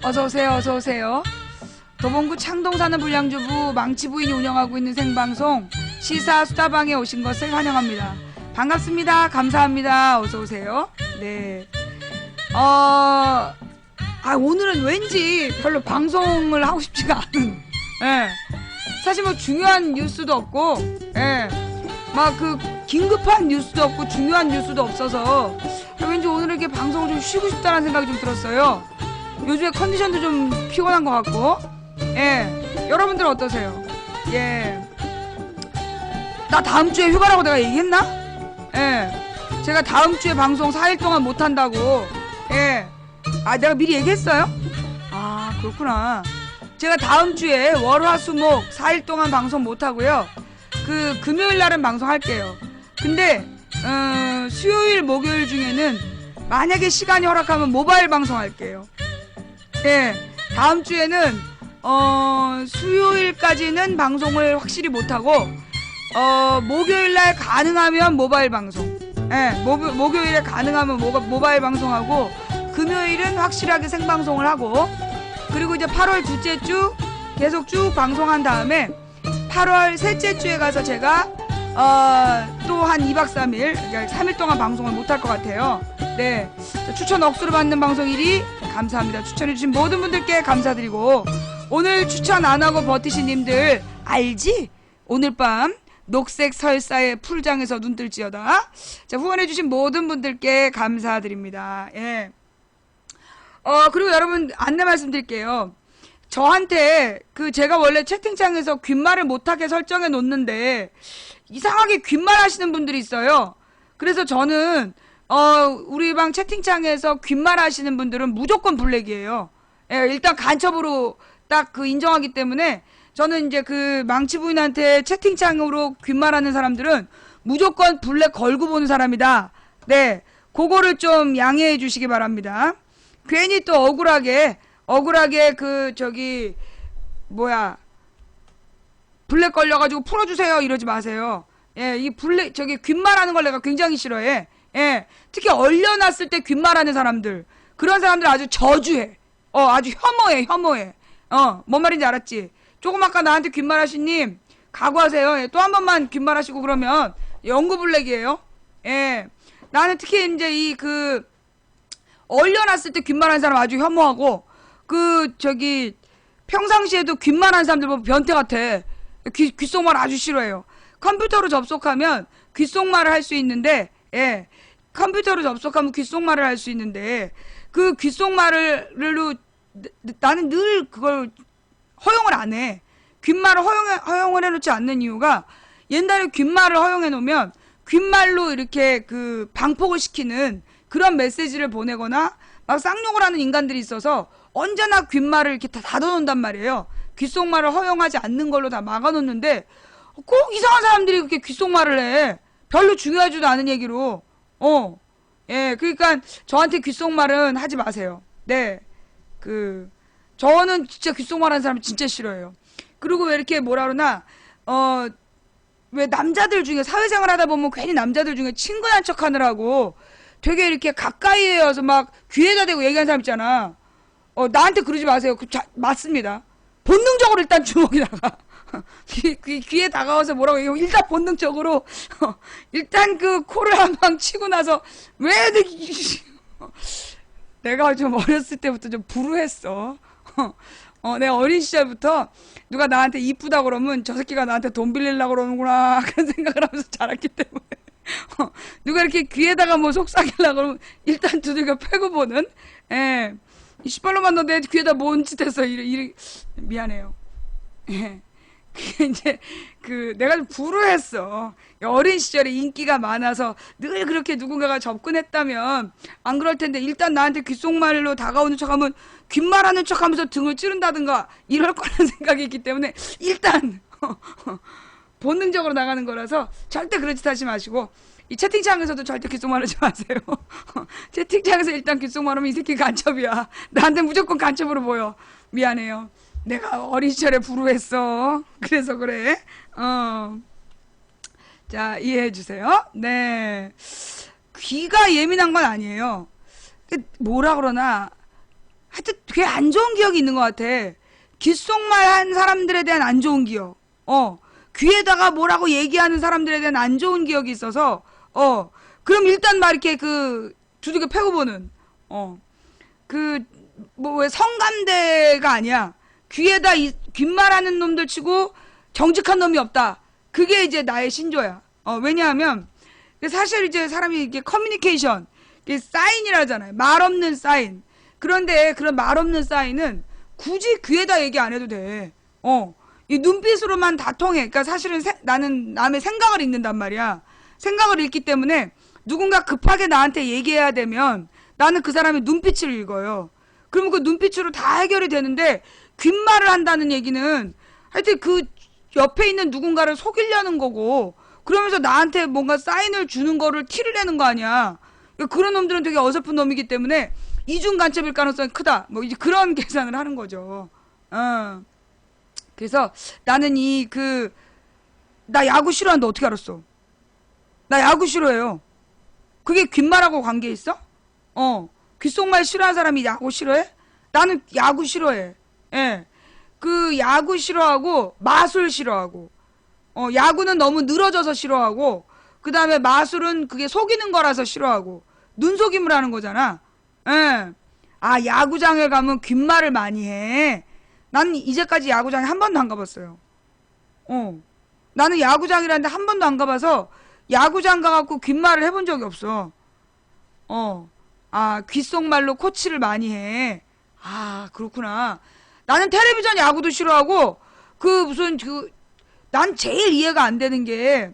어서오세요, 어서오세요. 도봉구 창동 사는 불량주부 망치 부인이 운영하고 있는 생방송 시사 수다방에 오신 것을 환영합니다. 반갑습니다. 감사합니다. 어서오세요. 네. 오늘은 왠지 별로 방송을 하고 싶지가 않은, 예. 사실 뭐 중요한 뉴스도 없고, 예. 막 그 긴급한 뉴스도 없고 중요한 뉴스도 없어서 왠지 오늘 이렇게 방송을 좀 쉬고 싶다는 생각이 좀 들었어요. 요즘에 컨디션도 좀 피곤한 것 같고, 예. 여러분들 어떠세요? 예. 나 다음 주에 휴가라고 내가 얘기했나? 예. 제가 다음 주에 방송 4일 동안 못 한다고. 예. 내가 미리 얘기했어요? 그렇구나. 제가 다음 주에 월화수목 4일 동안 방송 못 하고요. 그 금요일 날은 방송할게요. 근데 수요일 목요일 중에는 만약에 시간이 허락하면 모바일 방송할게요. 예. 다음 주에는 수요일까지는 방송을 확실히 못하고 목요일날 가능하면 모바일 방송. 예. 목요일에 가능하면 모바일 방송하고 금요일은 확실하게 생방송을 하고, 그리고 이제 8월 둘째 주 계속 쭉 방송한 다음에 8월 셋째 주에 가서 제가 또 한 2박 3일, 그러니까 3일 동안 방송을 못할 것 같아요. 네. 추천 억수로 받는 방송 1위 감사합니다. 추천해주신 모든 분들께 감사드리고, 오늘 추천 안 하고 버티신 님들 알지? 오늘 밤 녹색 설사의 풀장에서 눈뜰지어다. 자, 후원해주신 모든 분들께 감사드립니다. 예. 그리고 여러분 안내 말씀드릴게요. 저한테 제가 원래 채팅창에서 귓말을 못하게 설정해 놓는데 이상하게 귓말 하시는 분들이 있어요. 그래서 저는 우리 방 채팅창에서 귓말 하시는 분들은 무조건 블랙이에요. 예, 일단 간첩으로 딱 인정하기 때문에 저는 이제 망치 부인한테 채팅창으로 귓말하는 사람들은 무조건 블랙 걸고 보는 사람이다. 네, 그거를 좀 양해해 주시기 바랍니다. 괜히 또 억울하게 블랙 걸려가지고 풀어주세요 이러지 마세요. 예, 이 블랙 귓말하는 걸 내가 굉장히 싫어해. 예, 특히 얼려놨을 때 귓말하는 사람들, 그런 사람들 아주 저주해. 아주 혐오해. 뭔 말인지 알았지? 조금 아까 나한테 귓말하신 님 각오하세요. 예, 또 한 번만 귓말하시고 그러면 영구 블랙이에요. 예, 나는 특히 이제 얼려놨을 때 귓말하는 사람 아주 혐오하고, 평상시에도 귓말하는 사람들 보면 변태 같아. 귓속말 아주 싫어해요. 컴퓨터로 접속하면 귓속말을 할 수 있는데, 예. 컴퓨터로 접속하면 귓속말을 할 수 있는데, 그 귓속말로 나는 늘 그걸 허용을 안 해. 귓말을 허용을 해놓지 않는 이유가, 옛날에 귓말을 허용해 놓으면 귓말로 이렇게 방폭을 시키는 그런 메시지를 보내거나 막 쌍욕을 하는 인간들이 있어서 언제나 귓말을 이렇게 다 닫아놓는단 말이에요. 귓속말을 허용하지 않는 걸로 다 막아놓는데 꼭 이상한 사람들이 그렇게 귓속말을 해. 별로 중요하지도 않은 얘기로. 예, 그러니까 저한테 귓속말은 하지 마세요. 네, 저는 진짜 귓속말하는 사람 진짜 싫어해요. 그리고 왜 이렇게 뭐라 그러나 왜 남자들 중에 사회생활 하다 보면 괜히 남자들 중에 친근한 척 하느라고 되게 이렇게 가까이에 와서 막 귀에다 대고 얘기하는 사람 있잖아. 나한테 그러지 마세요. 맞습니다. 본능적으로 일단 주먹이다가 귀에 다가와서 뭐라고 얘기하고 일단 본능적으로 일단 코를 한 방 치고 나서 왜 내가 좀 어렸을 때부터 좀 불우했어. 내 어린 시절부터 누가 나한테 이쁘다 그러면 저 새끼가 나한테 돈 빌리려고 그러는구나 그런 생각을 하면서 자랐기 때문에 누가 이렇게 귀에다가 뭐 속삭이려고 그러면 일단 두들겨 패고 보는. 예. 이 시발로만 너 내 귀에다 뭔 짓 했어. 미안해요. 예. 그게 이제 내가 좀 불우했어. 어린 시절에 인기가 많아서 늘 그렇게 누군가가 접근했다면 안 그럴 텐데, 일단 나한테 귓속말로 다가오는 척하면 귓말하는 척하면서 등을 찌른다든가 이럴 거라는 생각이 있기 때문에 일단 본능적으로 나가는 거라서 절대 그런 짓 하지 마시고, 이 채팅창에서도 절대 귓속말 하지 마세요. 채팅창에서 일단 귓속말 하면 이 새끼 간첩이야. 나한테 무조건 간첩으로 보여. 미안해요. 내가 어린 시절에 불우했어. 그래서 그래. 자, 이해해 주세요. 네. 귀가 예민한 건 아니에요. 뭐라 그러나 하여튼 되게 안 좋은 기억이 있는 것 같아. 귓속말 한 사람들에 대한 안 좋은 기억. 귀에다가 뭐라고 얘기하는 사람들에 대한 안 좋은 기억이 있어서, 그럼 일단 막 이렇게 두들겨 패고 보는, 왜 성감대가 아니야. 귀에다 귓말하는 놈들 치고 정직한 놈이 없다. 그게 이제 나의 신조야. 왜냐하면, 사실 이제 사람이 이게 커뮤니케이션, 이게 사인이라잖아요. 말 없는 사인. 그런데 그런 말 없는 사인은 굳이 귀에다 얘기 안 해도 돼. 이 눈빛으로만 다 통해. 그러니까 사실은 나는 남의 생각을 읽는단 말이야. 생각을 읽기 때문에 누군가 급하게 나한테 얘기해야 되면 나는 그 사람의 눈빛을 읽어요. 그러면 그 눈빛으로 다 해결이 되는데 귓말을 한다는 얘기는 하여튼 그 옆에 있는 누군가를 속이려는 거고 그러면서 나한테 뭔가 사인을 주는 거를 티를 내는 거 아니야. 그러니까 그런 놈들은 되게 어설픈 놈이기 때문에 이중 간첩일 가능성이 크다. 뭐 이제 그런 계산을 하는 거죠. 그래서 나는 나 야구 싫어하는데 어떻게 알았어? 나 야구 싫어해요. 그게 귓말하고 관계 있어? 귓속말 싫어하는 사람이 야구 싫어해? 나는 야구 싫어해. 예. 그 야구 싫어하고 마술 싫어하고 야구는 너무 늘어져서 싫어하고 그 다음에 마술은 그게 속이는 거라서 싫어하고 눈속임을 하는 거잖아. 예. 아, 야구장에 가면 귓말을 많이 해. 나는 이제까지 야구장에 한 번도 안 가봤어요. 나는 야구장이라는데 한 번도 안 가봐서 야구장 가갖고 귓말을 해본 적이 없어. 아, 귓속말로 코치를 많이 해. 아, 그렇구나. 나는 텔레비전 야구도 싫어하고 난 제일 이해가 안 되는 게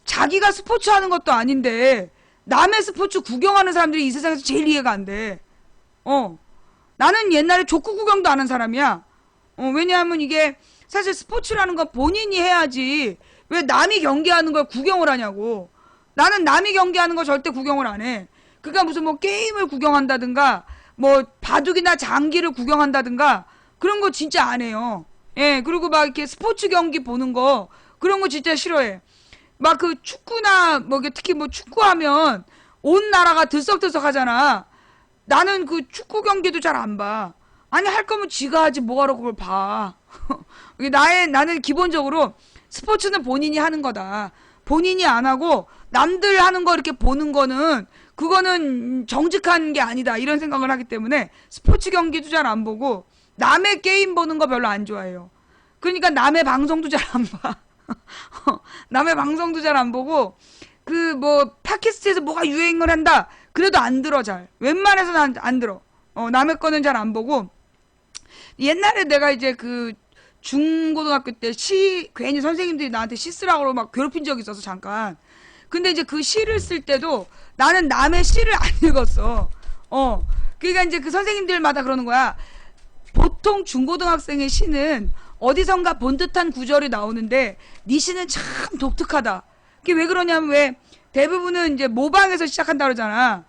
자기가 스포츠 하는 것도 아닌데 남의 스포츠 구경하는 사람들이 이 세상에서 제일 이해가 안 돼. 나는 옛날에 족구 구경도 안 한 사람이야. 왜냐하면 이게 사실 스포츠라는 건 본인이 해야지 왜 남이 경기하는 걸 구경을 하냐고. 나는 남이 경기하는 거 절대 구경을 안 해. 그러니까 무슨 뭐 게임을 구경한다든가 뭐 바둑이나 장기를 구경한다든가 그런 거 진짜 안 해요. 예, 그리고 막 이렇게 스포츠 경기 보는 거 그런 거 진짜 싫어해. 막 그 축구나 뭐 특히 뭐 축구하면 온 나라가 들썩들썩 하잖아. 나는 그 축구 경기도 잘 안 봐. 아니 할 거면 지가 하지 뭐하러 그걸 봐. 나는 기본적으로 스포츠는 본인이 하는 거다. 본인이 안 하고 남들 하는 거 이렇게 보는 거는 그거는 정직한 게 아니다 이런 생각을 하기 때문에 스포츠 경기도 잘 안 보고 남의 게임 보는 거 별로 안 좋아해요. 그러니까 남의 방송도 잘 안 봐. 남의 방송도 잘 안 보고 그 뭐 팟캐스트에서 뭐가 유행을 한다 그래도 안 들어. 잘 웬만해서는 안 들어. 남의 거는 잘 안 보고 옛날에 내가 이제 그 중고등학교 때 괜히 선생님들이 나한테 시 쓰라고 막 괴롭힌 적이 있어서 잠깐. 근데 이제 그 시를 쓸 때도 나는 남의 시를 안 읽었어. 그러니까 이제 그 선생님들마다 그러는 거야. 보통 중고등학생의 시는 어디선가 본 듯한 구절이 나오는데 네 시는 참 독특하다. 그게 왜 그러냐면 왜 대부분은 이제 모방에서 시작한다 그러잖아.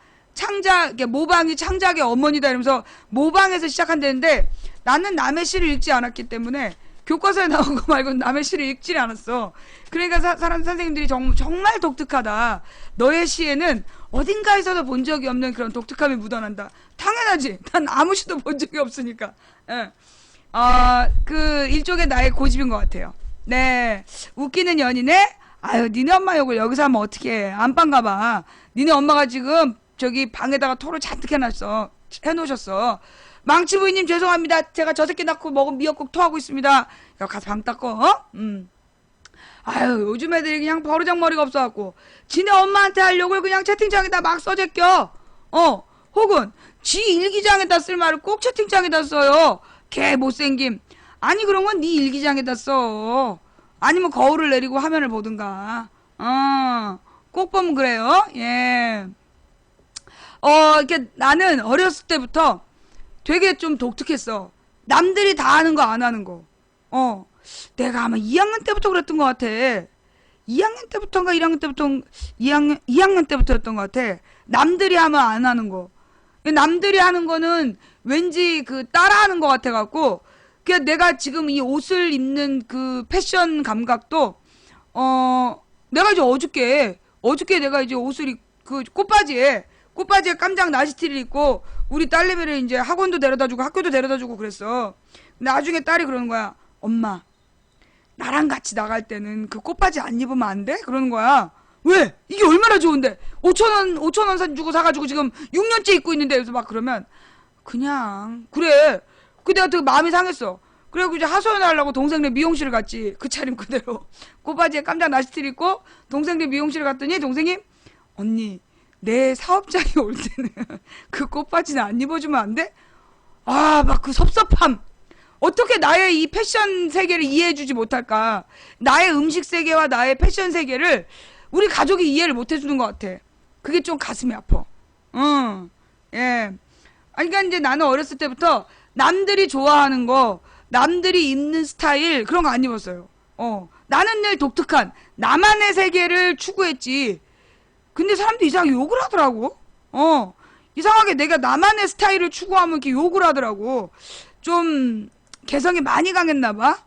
모방이 창작의 어머니다 이러면서 모방에서 시작한다는데 나는 남의 시를 읽지 않았기 때문에 교과서에 나온 거 말고 남의 시를 읽지 않았어. 그러니까 선생님들이 정말 독특하다. 너의 시에는 어딘가에서도 본 적이 없는 그런 독특함이 묻어난다. 당연하지. 난 아무 시도 본 적이 없으니까. 예. 그 일종의 나의 고집인 것 같아요. 네. 웃기는 연인의 아유 니네 엄마 욕을 여기서 하면 어떡해. 안방 가봐. 니네 엄마가 지금 저기 방에다가 토를 잔뜩 해놓으셨어. 망치 부인님 죄송합니다. 제가 저 새끼 낳고 먹은 미역국 토하고 있습니다. 야 가서 방 닦어. 아유 요즘 애들이 그냥 버르장머리가 없어갖고 지네 엄마한테 할 욕을 그냥 채팅창에다 막 써제껴. 혹은 지 일기장에다 쓸 말을 꼭 채팅창에다 써요. 개 못생김. 아니 그런 건 네 일기장에다 써. 아니면 거울을 내리고 화면을 보든가. 꼭 보면 그래요. 예. 이렇게 나는 어렸을 때부터 되게 좀 독특했어. 남들이 다 하는 거 안 하는 거. 내가 아마 2학년 때부터 그랬던 것 같아. 2학년 때부터인가 1학년 때부터 2학년 때부터였던 것 같아. 남들이 하면 안 하는 거. 남들이 하는 거는 왠지 그 따라하는 것 같아갖고 그냥 내가 지금 이 옷을 입는 그 패션 감각도 내가 이제 어저께 내가 이제 옷을 그 꽃바지에 꽃바지에 깜장 나시티를 입고 우리 딸내미를 이제 학원도 데려다주고 학교도 데려다주고 그랬어. 나중에 딸이 그러는 거야. 엄마, 나랑 같이 나갈 때는 그 꽃바지 안 입으면 안 돼? 그러는 거야. 왜? 이게 얼마나 좋은데? 5천 원 주고 사가지고 지금 6년째 입고 있는데. 그래서 막 그러면 그냥 그래. 그 내가 되게 마음이 상했어. 그래갖고 이제 하소연 하려고 동생네 미용실을 갔지. 그 차림 그대로 꽃바지에 깜짝 나시티를 입고 동생네 미용실을 갔더니 동생이 언니 내 사업장이 올 때는 그 꽃바지는 안 입어주면 안 돼? 아, 막 그 섭섭함. 어떻게 나의 이 패션 세계를 이해해주지 못할까? 나의 음식 세계와 나의 패션 세계를 우리 가족이 이해를 못해주는 것 같아. 그게 좀 가슴이 아파. 예. 아니, 그러니까 이제 나는 어렸을 때부터 남들이 좋아하는 거, 남들이 입는 스타일, 그런 거 안 입었어요. 나는 늘 독특한 나만의 세계를 추구했지. 근데 사람들이 이상하게 욕을 하더라고. 이상하게 내가 나만의 스타일을 추구하면 이렇게 욕을 하더라고. 좀 개성이 많이 강했나봐.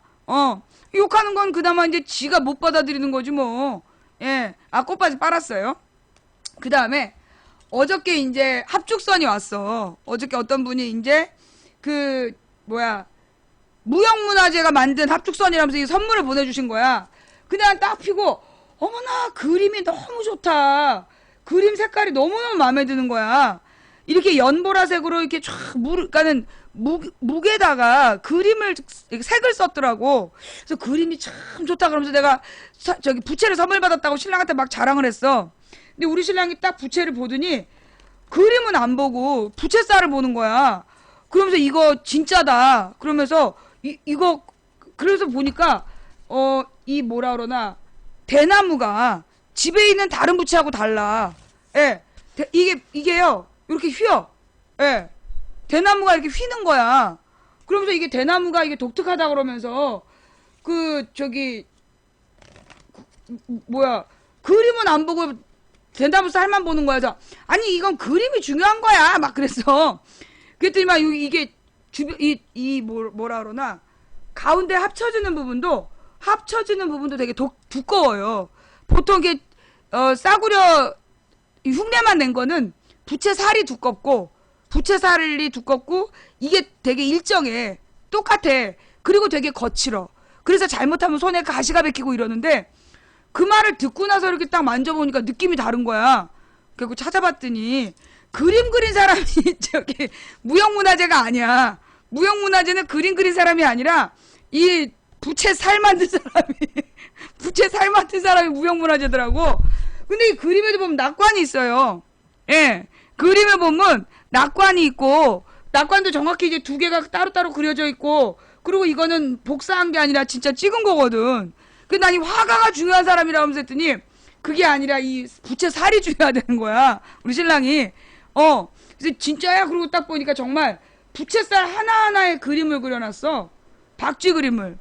욕하는 건 그나마 이제 지가 못 받아들이는 거지 뭐. 예. 아, 꽃바지 빨았어요. 그 다음에 어저께 이제 합죽선이 왔어. 어저께 어떤 분이 이제 그 뭐야 무형문화재가 만든 합죽선이라면서 이 선물을 보내주신 거야. 그냥 딱 피고 어머나 그림이 너무 좋다. 그림 색깔이 너무너무 마음에 드는 거야. 이렇게 연보라색으로 이렇게 쫙 그러니까는 묵에다가 그림을 색을 썼더라고. 그래서 그림이 참 좋다 그러면서 내가 저기 부채를 선물 받았다고 신랑한테 막 자랑을 했어. 근데 우리 신랑이 딱 부채를 보더니 그림은 안 보고 부채살을 보는 거야. 그러면서 이거 진짜다. 그러면서 이거 그래서 보니까 이 뭐라 그러나 대나무가 집에 있는 다른 부채하고 달라. 예. 이게요. 이렇게 휘어. 예. 대나무가 이렇게 휘는 거야. 그러면서 이게 대나무가 이게 독특하다 그러면서 그 저기 뭐야 그림은 안 보고 대나무 쌀만 보는 거야. 그래서 아니 이건 그림이 중요한 거야. 막 그랬어. 그랬더니 막 이게 주변 이 뭐라 그러나 가운데 합쳐지는 부분도 되게 두꺼워요. 보통 이게 싸구려 흉내만 낸 거는 부채살이 두껍고 이게 되게 일정해. 똑같아. 그리고 되게 거칠어. 그래서 잘못하면 손에 가시가 박히고 이러는데 그 말을 듣고 나서 이렇게 딱 만져보니까 느낌이 다른 거야. 그리고 찾아봤더니 그림 그린 사람이 저기 무형문화재가 아니야. 무형문화재는 그림 그린 사람이 아니라 이 부채 살 만든 사람이 무형문화재더라고. 근데 이 그림에도 보면 낙관이 있어요. 예. 그림에 보면 낙관이 있고 낙관도 정확히 이제 두 개가 따로따로 그려져 있고 그리고 이거는 복사한 게 아니라 진짜 찍은 거거든. 근데 난 이 화가가 중요한 사람이라고 하면서 했더니 그게 아니라 이 부채 살이 중요하다는 거야. 우리 신랑이. 그래서 진짜야? 그러고 딱 보니까 정말 부채살 하나하나에 그림을 그려놨어. 박쥐 그림을.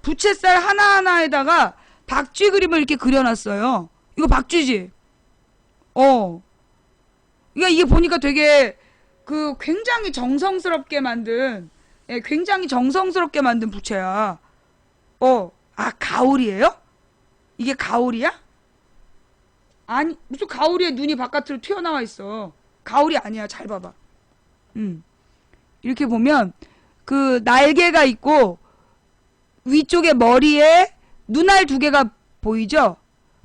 부채살 하나하나에다가 박쥐 그림을 이렇게 그려놨어요. 이거 박쥐지? 그러니까 이게 보니까 되게 그 굉장히 정성스럽게 만든 부채야. 아, 가오리예요? 이게 가오리야? 아니, 무슨 가오리에 눈이 바깥으로 튀어나와 있어. 가오리 아니야. 잘 봐봐. 이렇게 보면 그 날개가 있고 위쪽에 머리에 눈알 두 개가 보이죠?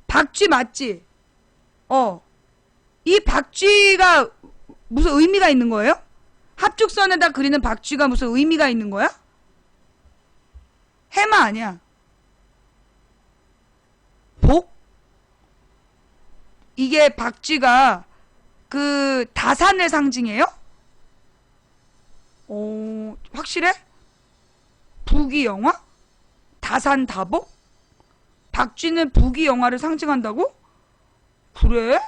박쥐 맞지? 이 박쥐가 무슨 의미가 있는 거예요? 합죽선에다 그리는 박쥐가 무슨 의미가 있는 거야? 해마 아니야. 복? 이게 박쥐가 그 다산을 상징해요? 확실해? 부귀영화? 다산다복? 박쥐는 부귀영화를 상징한다고? 그래?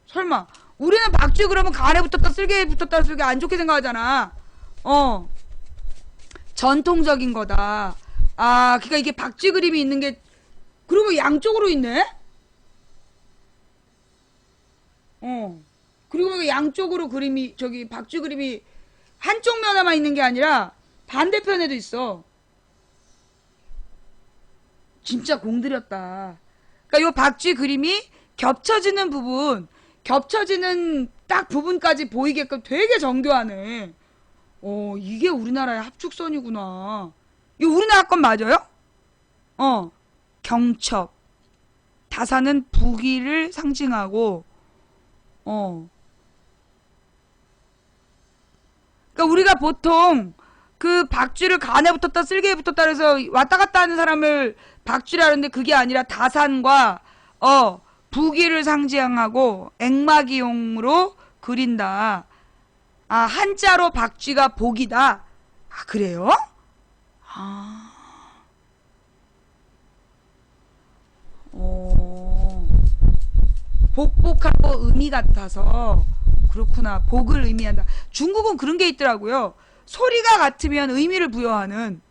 설마 우리는 박쥐 그러면 간에 붙었다 쓸개에 붙었다 쓸개 안 좋게 생각하잖아. 전통적인 거다. 아, 그러니까 이게 박쥐 그림이 있는 게 그리고 양쪽으로 있네? 그리고 양쪽으로 그림이 저기 박쥐 그림이 한쪽 면에만 있는 게 아니라 반대편에도 있어. 진짜 공들였다. 그러니까 요 박쥐 그림이 겹쳐지는 부분 겹쳐지는 딱 부분까지 보이게끔 되게 정교하네. 이게 우리나라의 합축선이구나. 이거 우리나라 건 맞아요? 경첩. 다사는 부귀를 상징하고, 그러니까 우리가 보통 그 박쥐를 간에 붙었다 쓸개에 붙었다 그래서 왔다 갔다 하는 사람을 박쥐라 하는데 그게 아니라 다산과 부귀를 상징하고 액마기용으로 그린다. 아, 한자로 박쥐가 복이다. 아, 그래요? 아, 복복하고 의미 같아서 그렇구나. 복을 의미한다. 중국은 그런 게 있더라고요. 소리가 같으면 의미를 부여하는,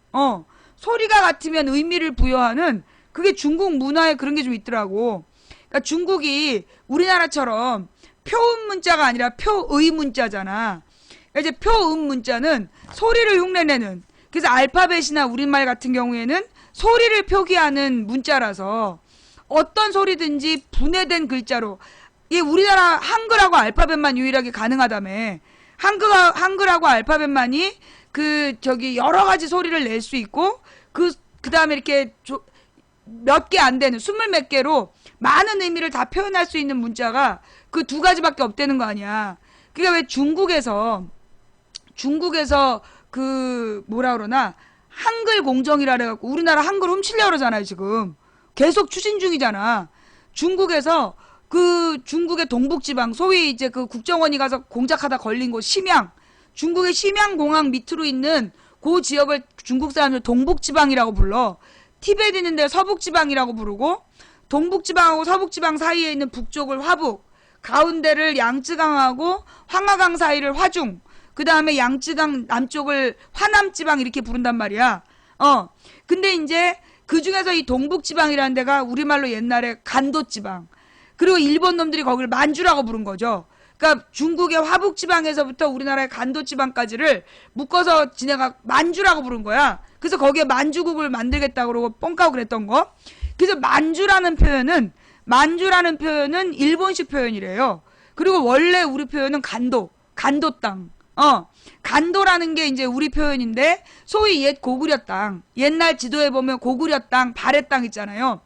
소리가 같으면 의미를 부여하는, 그게 중국 문화에 그런 게 좀 있더라고. 그러니까 중국이 우리나라처럼 표음 문자가 아니라 표의 문자잖아. 그러니까 이제 표음 문자는 소리를 흉내내는, 그래서 알파벳이나 우리말 같은 경우에는 소리를 표기하는 문자라서 어떤 소리든지 분해된 글자로, 이게 우리나라 한글하고 알파벳만 유일하게 가능하다며. 한글하고 알파벳만이 여러 가지 소리를 낼 수 있고, 그 다음에 이렇게 몇 개 안 되는, 20몇 개로 많은 의미를 다 표현할 수 있는 문자가 그 두 가지밖에 없다는 거 아니야. 그러니까 왜 중국에서 뭐라 그러나, 한글 공정이라 그래갖고 우리나라 한글 훔치려고 그러잖아요, 지금. 계속 추진 중이잖아. 중국에서 중국의 동북지방, 소위 이제 그 국정원이 가서 공작하다 걸린 곳, 심양. 중국의 심양공항 밑으로 있는 그 지역을 중국 사람들 동북지방이라고 불러. 티베트 있는 데 서북지방이라고 부르고, 동북지방하고 서북지방 사이에 있는 북쪽을 화북, 가운데를 양쯔강하고 황하강 사이를 화중, 그 다음에 양쯔강 남쪽을 화남지방 이렇게 부른단 말이야. 근데 이제 그 중에서 이 동북지방이라는 데가 우리말로 옛날에 간도지방, 그리고 일본 놈들이 거기를 만주라고 부른 거죠. 그러니까 중국의 화북지방에서부터 우리나라의 간도지방까지를 묶어서 지네가 만주라고 부른 거야. 그래서 거기에 만주국을 만들겠다고 그러고 뻥까고 그랬던 거. 그래서 만주라는 표현은 일본식 표현이래요. 그리고 원래 우리 표현은 간도 땅. 간도라는 게 이제 우리 표현인데, 소위 옛 고구려 땅, 옛날 지도에 보면 고구려 땅, 발해 땅 있잖아요.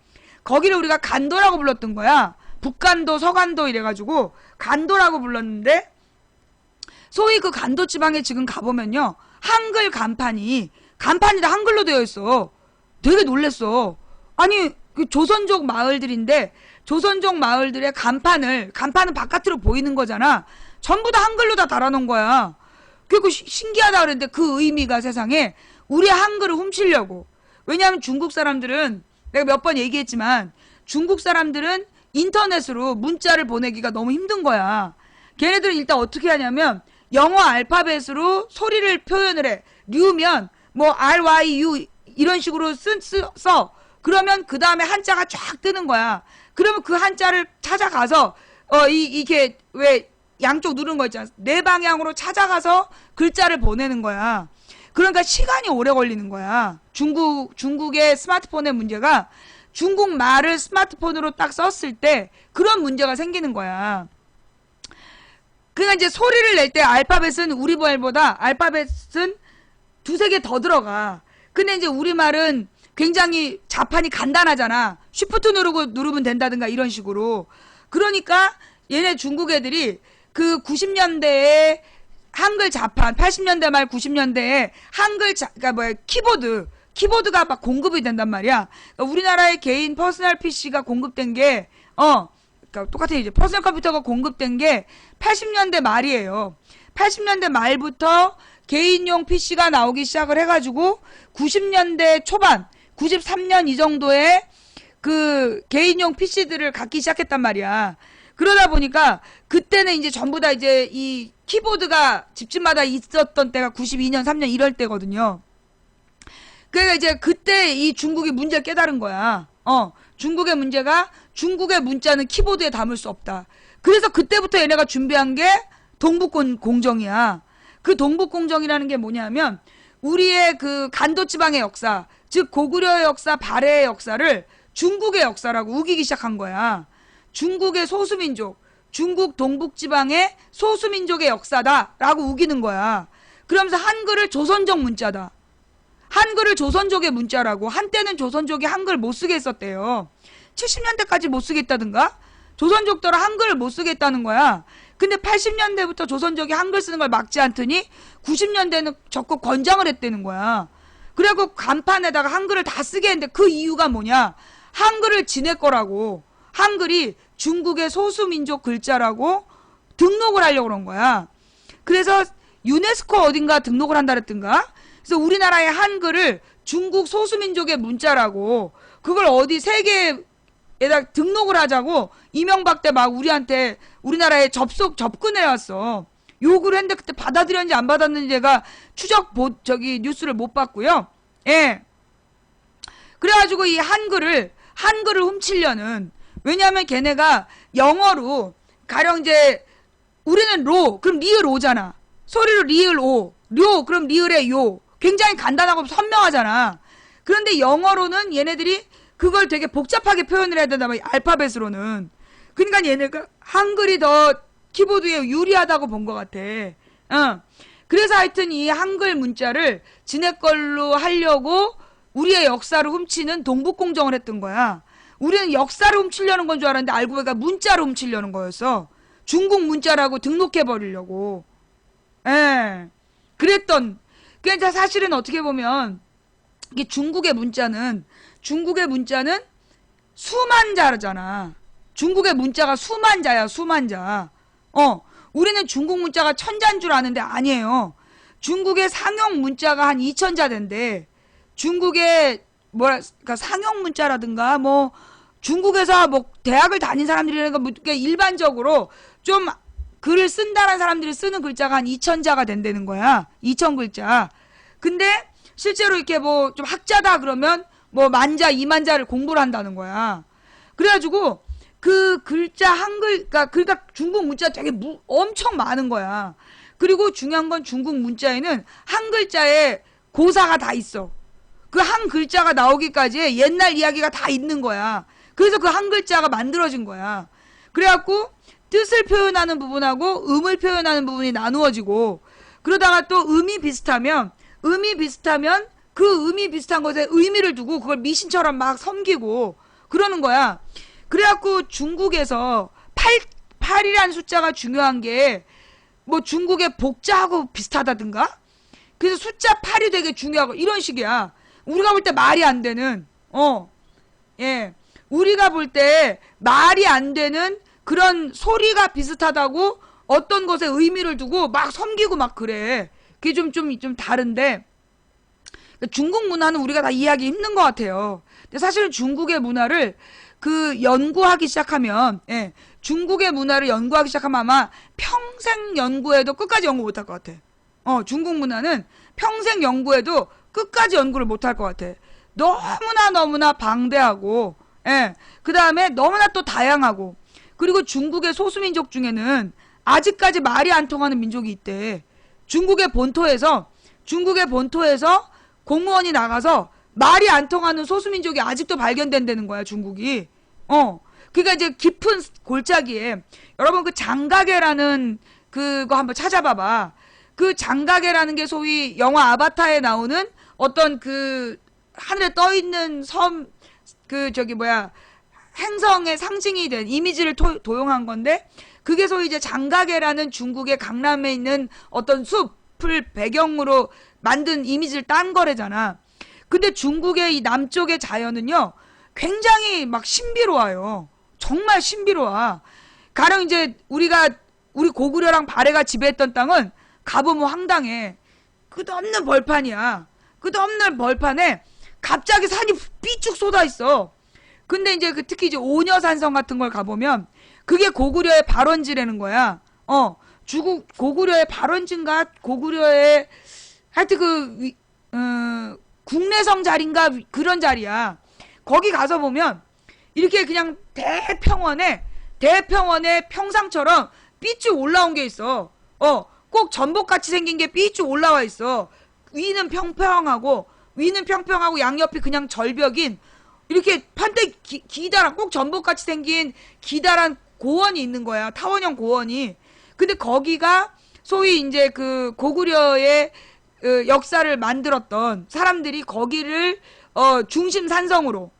거기를 우리가 간도라고 불렀던 거야. 북간도, 서간도 이래가지고 간도라고 불렀는데, 소위 그 간도 지방에 지금 가보면요, 한글 간판이 다 한글로 되어 있어. 되게 놀랬어. 아니, 그 조선족 마을들인데, 조선족 마을들의 간판은 바깥으로 보이는 거잖아. 전부 다 한글로 다 달아놓은 거야. 그리고 신기하다 그랬는데, 그 의미가 세상에 우리 한글을 훔치려고. 왜냐하면 중국 사람들은, 내가 몇 번 얘기했지만, 중국 사람들은 인터넷으로 문자를 보내기가 너무 힘든 거야. 걔네들은 일단 어떻게 하냐면, 영어 알파벳으로 소리를 표현을 해. 류면 뭐 RYU 이런 식으로 써. 그러면 그 다음에 한자가 쫙 뜨는 거야. 그러면 그 한자를 찾아가서 이게 왜 양쪽 누른 거 있잖아. 네 방향으로 찾아가서 글자를 보내는 거야. 그러니까 시간이 오래 걸리는 거야. 중국의 스마트폰의 문제가, 중국 말을 스마트폰으로 딱 썼을 때 그런 문제가 생기는 거야. 그러니까 이제 소리를 낼 때 알파벳은 우리말보다 알파벳은 두세 개 더 들어가. 근데 이제 우리말은 굉장히 자판이 간단하잖아. 쉬프트 누르면 된다든가 이런 식으로. 그러니까 얘네 중국 애들이 그 90년대에 한글 자판, 80년대 말 90년대에 그러니까 키보드가 막 공급이 된단 말이야. 그러니까 우리나라의 개인 퍼스널 PC가 공급된 게, 그러니까 똑같아. 이제 퍼스널 컴퓨터가 공급된 게 80년대 말이에요. 80년대 말부터 개인용 PC가 나오기 시작을 해가지고 90년대 초반, 93년 이 정도에 그 개인용 PC들을 갖기 시작했단 말이야. 그러다 보니까 그때는 이제 전부 다 이제 이 키보드가 집집마다 있었던 때가 92년, 3년 이럴 때거든요. 그러니까 이제 그때 이 중국이 문제를 깨달은 거야. 중국의 문제가, 중국의 문자는 키보드에 담을 수 없다. 그래서 그때부터 얘네가 준비한 게 동북공정이야. 그 동북공정이라는 게 뭐냐면, 우리의 그 간도지방의 역사, 즉 고구려의 역사, 발해의 역사를 중국의 역사라고 우기기 시작한 거야. 중국의 소수민족, 중국 동북지방의 소수민족의 역사다라고 우기는 거야. 그러면서 한글을 조선족 문자다. 한글을 조선족의 문자라고. 한때는 조선족이 한글 못 쓰게 했었대요. 70년대까지 못 쓰겠다든가? 조선족들은 한글을 못 쓰겠다는 거야. 근데 80년대부터 조선족이 한글 쓰는 걸 막지 않더니 90년대는 적극 권장을 했다는 거야. 그래갖고 간판에다가 한글을 다 쓰게 했는데 그 이유가 뭐냐? 한글을 지낼 거라고. 한글이 중국의 소수민족 글자라고 등록을 하려고 그런 거야. 그래서 유네스코 어딘가 등록을 한다 그랬던가? 그래서 우리나라의 한글을 중국 소수민족의 문자라고 그걸 어디 세계에다 등록을 하자고 이명박 때 막 우리한테 우리나라에 접근해 왔어. 요구를 했는데 그때 받아들였는지 안 받았는지 제가 뉴스를 못 봤고요. 예. 그래가지고 이 한글을 훔치려는, 왜냐하면 걔네가 영어로 가령 이제 우리는 로 그럼 리을 오잖아. 소리로 리을 오, 료 그럼 리을의 요. 굉장히 간단하고 선명하잖아. 그런데 영어로는 얘네들이 그걸 되게 복잡하게 표현을 해야 된다 말이야. 알파벳으로는. 그러니까 얘네가 한글이 더 키보드에 유리하다고 본 것 같아. 그래서 하여튼 이 한글 문자를 지네 걸로 하려고 우리의 역사를 훔치는 동북공정을 했던 거야. 우리는 역사를 훔치려는 건 줄 알았는데 알고 보니까 문자를 훔치려는 거였어. 중국 문자라고 등록해버리려고. 예. 그러니까 사실은 어떻게 보면 이게 중국의 문자는 수만자잖아. 중국의 문자가 수만자야, 수만자. 우리는 중국 문자가 천자인 줄 아는데 아니에요. 중국의 상용 문자가 한 2천자 된대. 중국의 그러니까 상용 문자라든가 뭐 중국에서 뭐 대학을 다닌 사람들이라든가 뭐 일반적으로 좀 글을 쓴다는 사람들이 쓰는 글자가 한 2천자가 된다는 거야. 2,000글자. 근데 실제로 이렇게 뭐 좀 학자다 그러면 뭐 만자, 2만자를 공부를 한다는 거야. 그래가지고 그 글자 그러니까 중국 문자 되게 엄청 많은 거야. 그리고 중요한 건 중국 문자에는 한 글자에 고사가 다 있어. 그 한 글자가 나오기까지 옛날 이야기가 다 있는 거야. 그래서 그 한 글자가 만들어진 거야. 그래갖고 뜻을 표현하는 부분하고 음을 표현하는 부분이 나누어지고, 그러다가 또 음이 비슷하면 그 음이 비슷한 것에 의미를 두고 그걸 미신처럼 막 섬기고 그러는 거야. 그래갖고 중국에서 8이라는 숫자가 중요한 게 뭐 중국의 복자하고 비슷하다든가? 그래서 숫자 8이 되게 중요하고 이런 식이야. 우리가 볼 때 말이 안 되는, 예. 우리가 볼 때 말이 안 되는 그런 소리가 비슷하다고 어떤 것에 의미를 두고 막 섬기고 막 그래. 그게 좀 다른데, 중국 문화는 우리가 다 이해하기 힘든 것 같아요. 근데 사실 중국의 문화를 연구하기 시작하면, 예. 중국의 문화를 연구하기 시작하면 아마 평생 연구해도 끝까지 연구 못할 것 같아. 중국 문화는 평생 연구해도 끝까지 연구를 못할 것 같아. 너무나 방대하고, 예. 그 다음에 너무나 또 다양하고, 그리고 중국의 소수민족 중에는 아직까지 말이 안 통하는 민족이 있대. 중국의 본토에서 공무원이 나가서 말이 안 통하는 소수민족이 아직도 발견된다는 거야, 중국이. 그러니까 이제 깊은 골짜기에, 여러분 그 장가계라는 그거 한번 찾아봐봐. 그 장가계라는 게 소위 영화 아바타에 나오는 어떤 하늘에 떠 있는 행성의 상징이 된 이미지를 도용한 건데, 그게 소위 이제 장가계라는 중국의 강남에 있는 어떤 숲을 배경으로 만든 이미지를 딴 거래잖아. 근데 중국의 이 남쪽의 자연은요, 굉장히 막 신비로워요. 정말 신비로워. 가령 이제 우리 고구려랑 발해가 지배했던 땅은 가보면 황당해. 끝없는 벌판이야. 끝없는 벌판에 갑자기 산이 삐쭉 쏟아 있어. 근데 이제 특히 이제 오녀산성 같은 걸 가보면 그게 고구려의 발원지라는 거야. 고구려의 발원지인가? 고구려의 하여튼 국내성 자리인가? 그런 자리야. 거기 가서 보면 이렇게 그냥 대평원에 평상처럼 삐쭉 올라온 게 있어. 꼭 전복같이 생긴 게 삐쭉 올라와 있어. 위는 평평하고 양옆이 그냥 절벽인 이렇게 판때 기다란 꼭 전복같이 생긴 기다란 고원이 있는 거야. 타원형 고원이. 근데 거기가 소위 이제 그 고구려의 역사를 만들었던 사람들이 거기를 중심 산성으로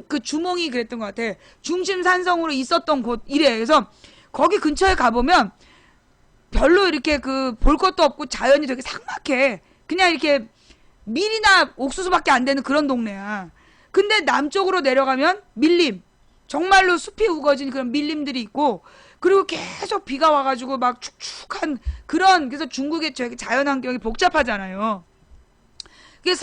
그 주몽이 그랬던 것 같아. 중심 산성으로 있었던 곳이래. 그래서 거기 근처에 가보면 별로 이렇게 그 볼 것도 없고 자연이 되게 삭막해. 그냥 이렇게 밀이나 옥수수밖에 안 되는 그런 동네야. 근데 남쪽으로 내려가면 밀림, 정말로 숲이 우거진 그런 밀림들이 있고, 그리고 계속 비가 와가지고 막 축축한 그런, 그래서 중국의 자연 환경이 복잡하잖아요. 그게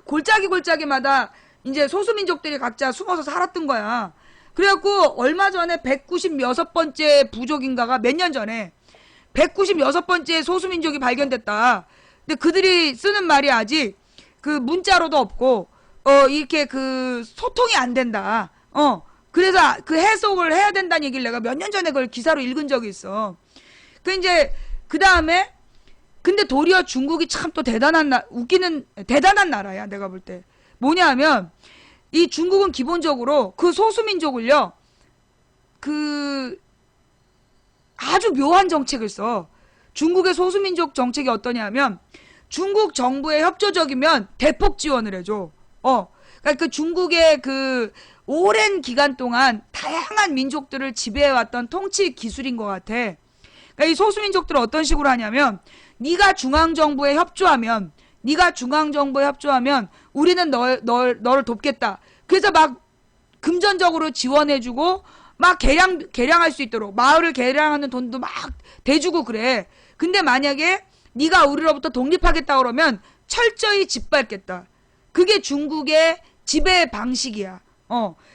골짜기마다 이제 소수민족들이 각자 숨어서 살았던 거야. 그래갖고 얼마 전에 196번째 부족인가가 몇 년 전에 196번째 소수민족이 발견됐다. 근데 그들이 쓰는 말이 아직 그 문자로도 없고 이렇게 그 소통이 안 된다. 그래서 그 해석을 해야 된다는 얘기를 내가 몇 년 전에 그걸 기사로 읽은 적이 있어. 그 이제 그 다음에 근데 도리어 중국이 참 또 웃기는 대단한 나라야. 내가 볼 때 뭐냐 하면 이 중국은 기본적으로 그 소수민족을요 그 아주 묘한 정책을 써. 중국의 소수민족 정책이 어떠냐면 중국 정부에 협조적이면 대폭 지원을 해줘. 그러니까 그 중국의 그 오랜 기간 동안 다양한 민족들을 지배해왔던 통치 기술인 것 같아. 그러니까 이 소수민족들은 어떤 식으로 하냐면 네가 중앙정부에 협조하면 우리는 너를 돕겠다. 그래서 막 금전적으로 지원해주고 막 개량할 수 있도록 마을을 개량하는 돈도 막 대주고 그래. 근데 만약에 네가 우리로부터 독립하겠다 그러면 철저히 짓밟겠다. 그게 중국의 지배 방식이야.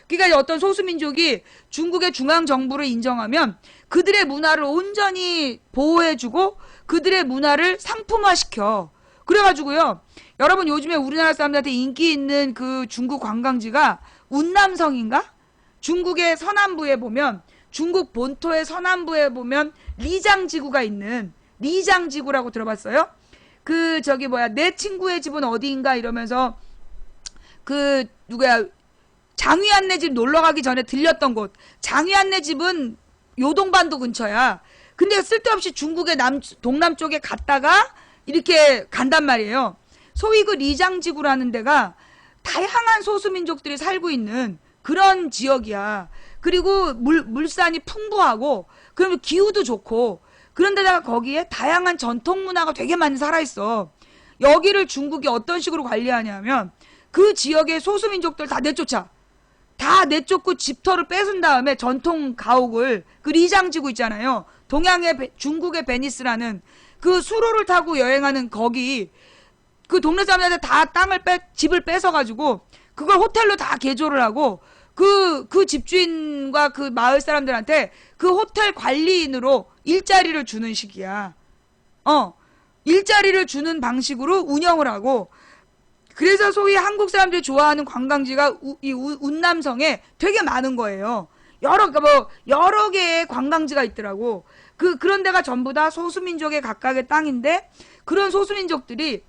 그러니까 어떤 소수민족이 중국의 중앙정부를 인정하면 그들의 문화를 온전히 보호해주고 그들의 문화를 상품화시켜. 그래가지고요, 여러분 요즘에 우리나라 사람들한테 인기 있는 그 중국 관광지가 운남성인가? 중국의 서남부에 보면, 중국 본토의 서남부에 보면 리장지구가 있는, 리장지구라고 들어봤어요? 그 저기 뭐야, 내 친구의 집은 어디인가 이러면서 그 누구야, 장위안네 집 놀러가기 전에 들렸던 곳. 장위안네 집은 요동반도 근처야. 근데 쓸데없이 중국의 동남쪽에 갔다가 이렇게 간단 말이에요. 소위 그 리장지구라는 데가 다양한 소수민족들이 살고 있는 그런 지역이야. 그리고 물산이 풍부하고, 그러면 기후도 좋고, 그런데다가 거기에 다양한 전통 문화가 되게 많이 살아있어. 여기를 중국이 어떤 식으로 관리하냐면 그 지역의 소수민족들 다 내쫓고 집터를 뺏은 다음에 전통 가옥을, 그 리장지구 있잖아요. 동양의 중국의 베니스라는 그 수로를 타고 여행하는 거기, 그 동네 사람들한테 다 집을 뺏어가지고 그걸 호텔로 다 개조를 하고 그 집주인과 그 마을 사람들한테 그 호텔 관리인으로 일자리를 주는 식이야. 일자리를 주는 방식으로 운영을 하고, 그래서 소위 한국 사람들이 좋아하는 관광지가 이 운남성에 되게 많은 거예요. 여러 개의 관광지가 있더라고. 그런 데가 전부 다 소수민족의 각각의 땅인데, 그런 소수민족들이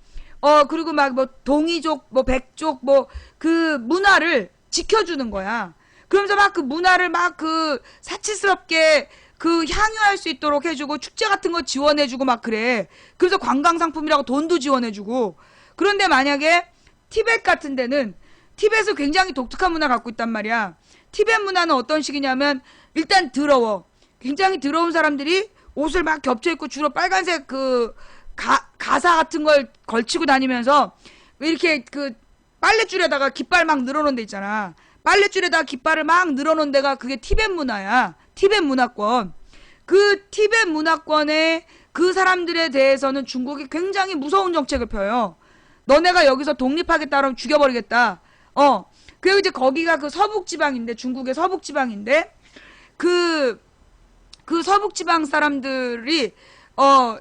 그리고 막 뭐 동이족, 뭐 백족, 뭐 그 문화를 지켜주는 거야. 그러면서 막 그 문화를 막 그 사치스럽게 그 향유할 수 있도록 해주고, 축제 같은 거 지원해주고 막 그래. 그래서 관광상품이라고 돈도 지원해주고. 그런데 만약에 티벳 같은 데는, 티벳은 굉장히 독특한 문화 갖고 있단 말이야. 티벳 문화는 어떤 식이냐면 일단 더러워. 굉장히 더러운 사람들이 옷을 막 겹쳐 입고 주로 빨간색 그 가사 같은 걸 걸치고 다니면서 이렇게 그 빨랫줄에다가 깃발 막 늘어놓은 데 있잖아. 빨랫줄에다가 깃발을 막 늘어놓은 데가 그게 티벳 문화야. 티벳 문화권. 그 티벳 문화권의 그 사람들에 대해서는 중국이 굉장히 무서운 정책을 펴요. 너네가 여기서 독립하겠다 그러면 죽여버리겠다. 그리고 이제 거기가 그 서북지방인데, 중국의 서북지방인데, 그 서북지방 사람들이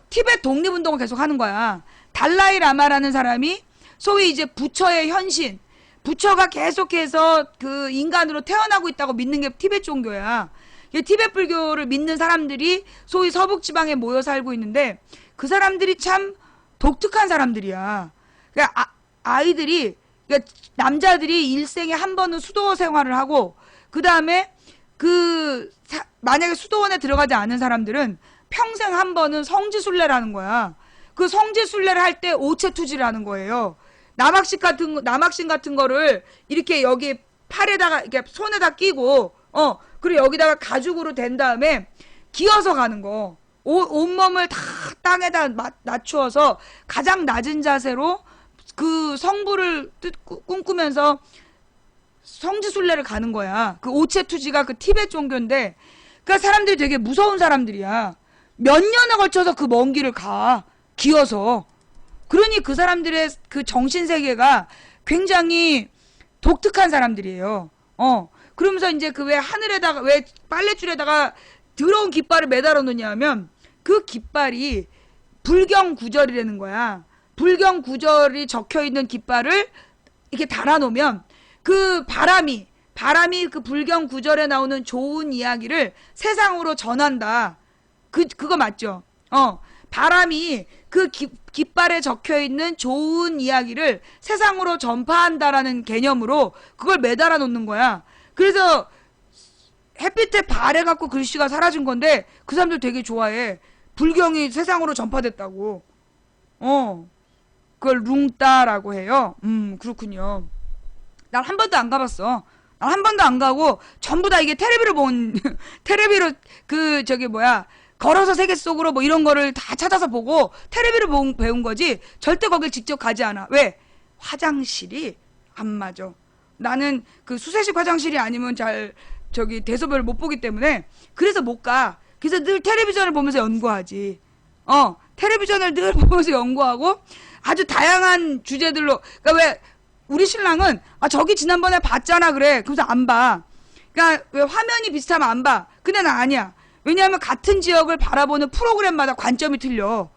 티벳 독립운동을 계속 하는 거야. 달라이 라마라는 사람이 소위 이제 부처의 현신, 부처가 계속해서 그 인간으로 태어나고 있다고 믿는 게 티벳 종교야. 티벳 불교를 믿는 사람들이 소위 서북지방에 모여 살고 있는데, 그 사람들이 참 독특한 사람들이야. 그러니까 아이들이, 그러니까 남자들이 일생에 한 번은 수도 생활을 하고, 그 다음에 만약에 수도원에 들어가지 않은 사람들은 평생 한 번은 성지순례라는 거야. 그 성지순례를 할 때 오체투지를 하는 거예요. 남학신 같은 거를 이렇게 여기 팔에다가, 이렇게 손에다 끼고, 그리고 여기다가 가죽으로 된 다음에 기어서 가는 거. 온몸을 다 땅에다 낮추어서 가장 낮은 자세로 그 성부를 꿈꾸면서 성지순례를 가는 거야. 그 오체투지가 그 티베트 종교인데, 그러니까 사람들이 되게 무서운 사람들이야. 몇 년에 걸쳐서 그 먼 길을 가. 기어서. 그러니 그 사람들의 그 정신세계가 굉장히 독특한 사람들이에요. 그러면서 이제 그 왜 하늘에다가, 왜 빨랫줄에다가 더러운 깃발을 매달아 놓냐면, 그 깃발이 불경 구절이라는 거야. 불경 구절이 적혀 있는 깃발을 이렇게 달아 놓으면, 그 바람이 그 불경 구절에 나오는 좋은 이야기를 세상으로 전한다. 그거 맞죠? 바람이 그 깃발에 적혀 있는 좋은 이야기를 세상으로 전파한다라는 개념으로 그걸 매달아 놓는 거야. 그래서 햇빛에 발해갖고 글씨가 사라진 건데 그 사람들 되게 좋아해. 불경이 세상으로 전파됐다고. 그걸 룽따라고 해요. 그렇군요. 난 한 번도 안 가봤어. 난 한 번도 안 가고 전부 다 이게 테레비로 걸어서 세계 속으로 뭐 이런 거를 다 찾아서 보고 테레비를 배운 거지 절대 거길 직접 가지 않아. 왜? 화장실이 안 맞아. 나는 그 수세식 화장실이 아니면 대소변을 못 보기 때문에 그래서 못 가. 그래서 늘 텔레비전을 보면서 연구하지. 텔레비전을 늘 보면서 연구하고 아주 다양한 주제들로. 그러니까 왜 우리 신랑은 저기 지난번에 봤잖아 그래. 그래서 안 봐. 그러니까 왜 화면이 비슷하면 안 봐. 근데 나 아니야. 왜냐하면 같은 지역을 바라보는 프로그램마다 관점이 틀려.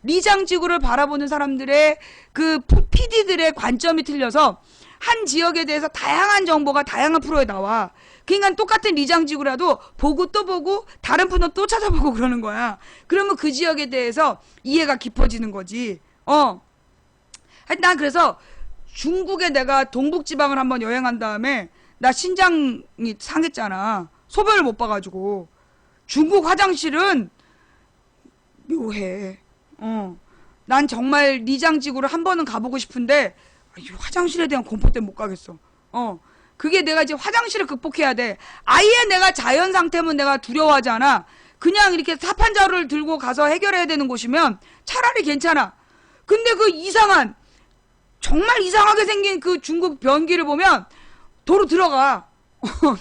리장지구를 바라보는 사람들의 그 PD들의 관점이 틀려서 한 지역에 대해서 다양한 정보가 다양한 프로에 나와. 그러니까 똑같은 리장지구라도 보고 또 보고 다른 프로 또 찾아보고 그러는 거야. 그러면 그 지역에 대해서 이해가 깊어지는 거지. 하여튼 난 그래서 중국에 내가 동북지방을 한번 여행한 다음에 나 신장이 상했잖아. 소변을 못 봐가지고. 중국 화장실은 묘해. 난 정말 리장지구를 한 번은 가보고 싶은데 이 화장실에 대한 공포 때문에 못 가겠어. 그게 내가 이제 화장실을 극복해야 돼. 아예 내가 자연 상태면 내가 두려워하지 않아. 그냥 이렇게 사판자루를 들고 가서 해결해야 되는 곳이면 차라리 괜찮아. 근데 그 정말 이상하게 생긴 그 중국 변기를 보면 도로 들어가.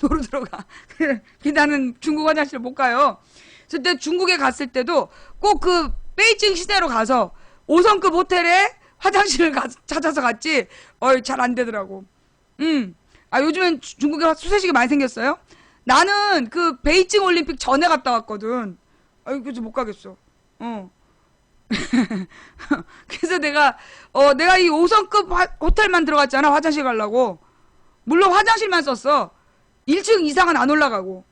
도로 들어가. 나는 중국 화장실을 못 가요. 그때 중국에 갔을 때도 꼭 그 베이징 시내로 가서 5성급 호텔에 화장실을 찾아서 갔지. 잘 안 되더라고. 요즘엔 중국에 수세식이 많이 생겼어요. 나는 그 베이징 올림픽 전에 갔다 왔거든. 그래서 못 가겠어. 그래서 내가 이 5성급 호텔만 들어갔잖아. 화장실 가려고. 물론 화장실만 썼어. 1층 이상은 안 올라가고.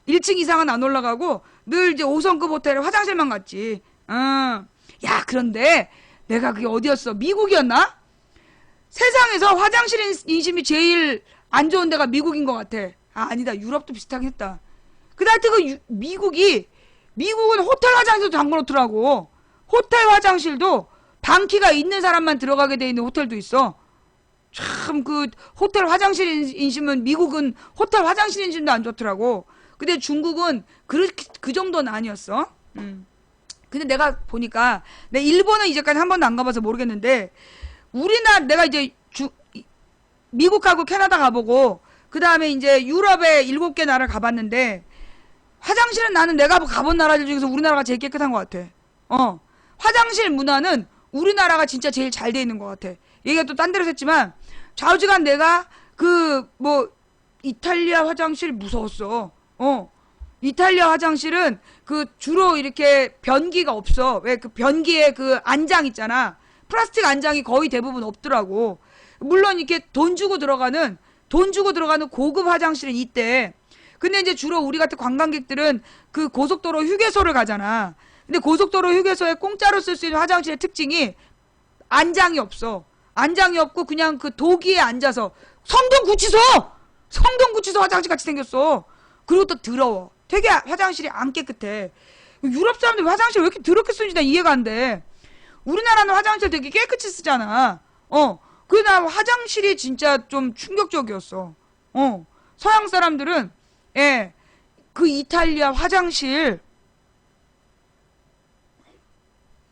1층 이상은 안 올라가고 늘 이제 5성급 호텔에 화장실만 갔지. 야, 그런데 내가 그게 어디였어? 미국이었나? 세상에서 화장실 인심이 제일 안 좋은 데가 미국인 것 같아. 아니다. 유럽도 비슷하긴 했다. 근데 하여튼 미국은 호텔 화장실도 잠궈놓더라고. 호텔 화장실도 방키가 있는 사람만 들어가게 돼 있는 호텔도 있어. 참 그 호텔 화장실 인심은 미국은 호텔 화장실 인심도 안 좋더라고. 근데 중국은 그 정도는 아니었어. 근데 내가 보니까 내 일본은 이제까지 한 번도 안 가봐서 모르겠는데 내가 이제 미국하고 캐나다 가보고 그 다음에 이제 유럽에 7개 나라를 가봤는데 화장실은 나는 내가 가본 나라들 중에서 우리나라가 제일 깨끗한 것 같아. 화장실 문화는 우리나라가 진짜 제일 잘 돼 있는 것 같아. 얘기가 또 딴 데로 샜지만 좌우지간 내가 이탈리아 화장실 무서웠어. 이탈리아 화장실은 주로 이렇게 변기가 없어. 왜 그 변기에 그 안장 있잖아. 플라스틱 안장이 거의 대부분 없더라고. 물론 이렇게 돈 주고 들어가는 고급 화장실은 있대. 근데 이제 주로 우리 같은 관광객들은 그 고속도로 휴게소를 가잖아. 근데 고속도로 휴게소에 공짜로 쓸 수 있는 화장실의 특징이 안장이 없어. 안장이 없고 그냥 그 도기에 앉아서 성동구치소 화장실 같이 생겼어. 그리고 또 더러워. 되게 화장실이 안 깨끗해. 유럽 사람들 화장실 왜 이렇게 더럽게 쓰는지 나 이해가 안 돼. 우리나라는 화장실 되게 깨끗이 쓰잖아. 그래 나 화장실이 진짜 좀 충격적이었어. 서양 사람들은 예, 그 이탈리아 화장실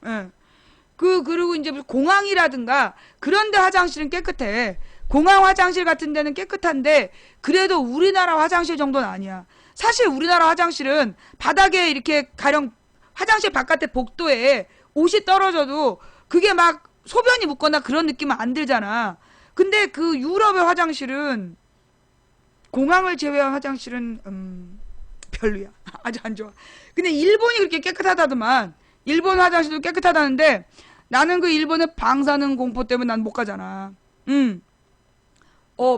예. 그리고 이제 공항이라든가 그런데 화장실은 깨끗해. 공항 화장실 같은 데는 깨끗한데 그래도 우리나라 화장실 정도는 아니야. 사실 우리나라 화장실은 바닥에 이렇게 가령 화장실 바깥에 복도에 옷이 떨어져도 그게 막 소변이 묻거나 그런 느낌은 안 들잖아. 근데 그 유럽의 화장실은 공항을 제외한 화장실은 별로야. 아주 안 좋아. 근데 일본이 그렇게 깨끗하다더만. 일본 화장실도 깨끗하다는데 나는 그 일본의 방사능 공포 때문에 난 못 가잖아.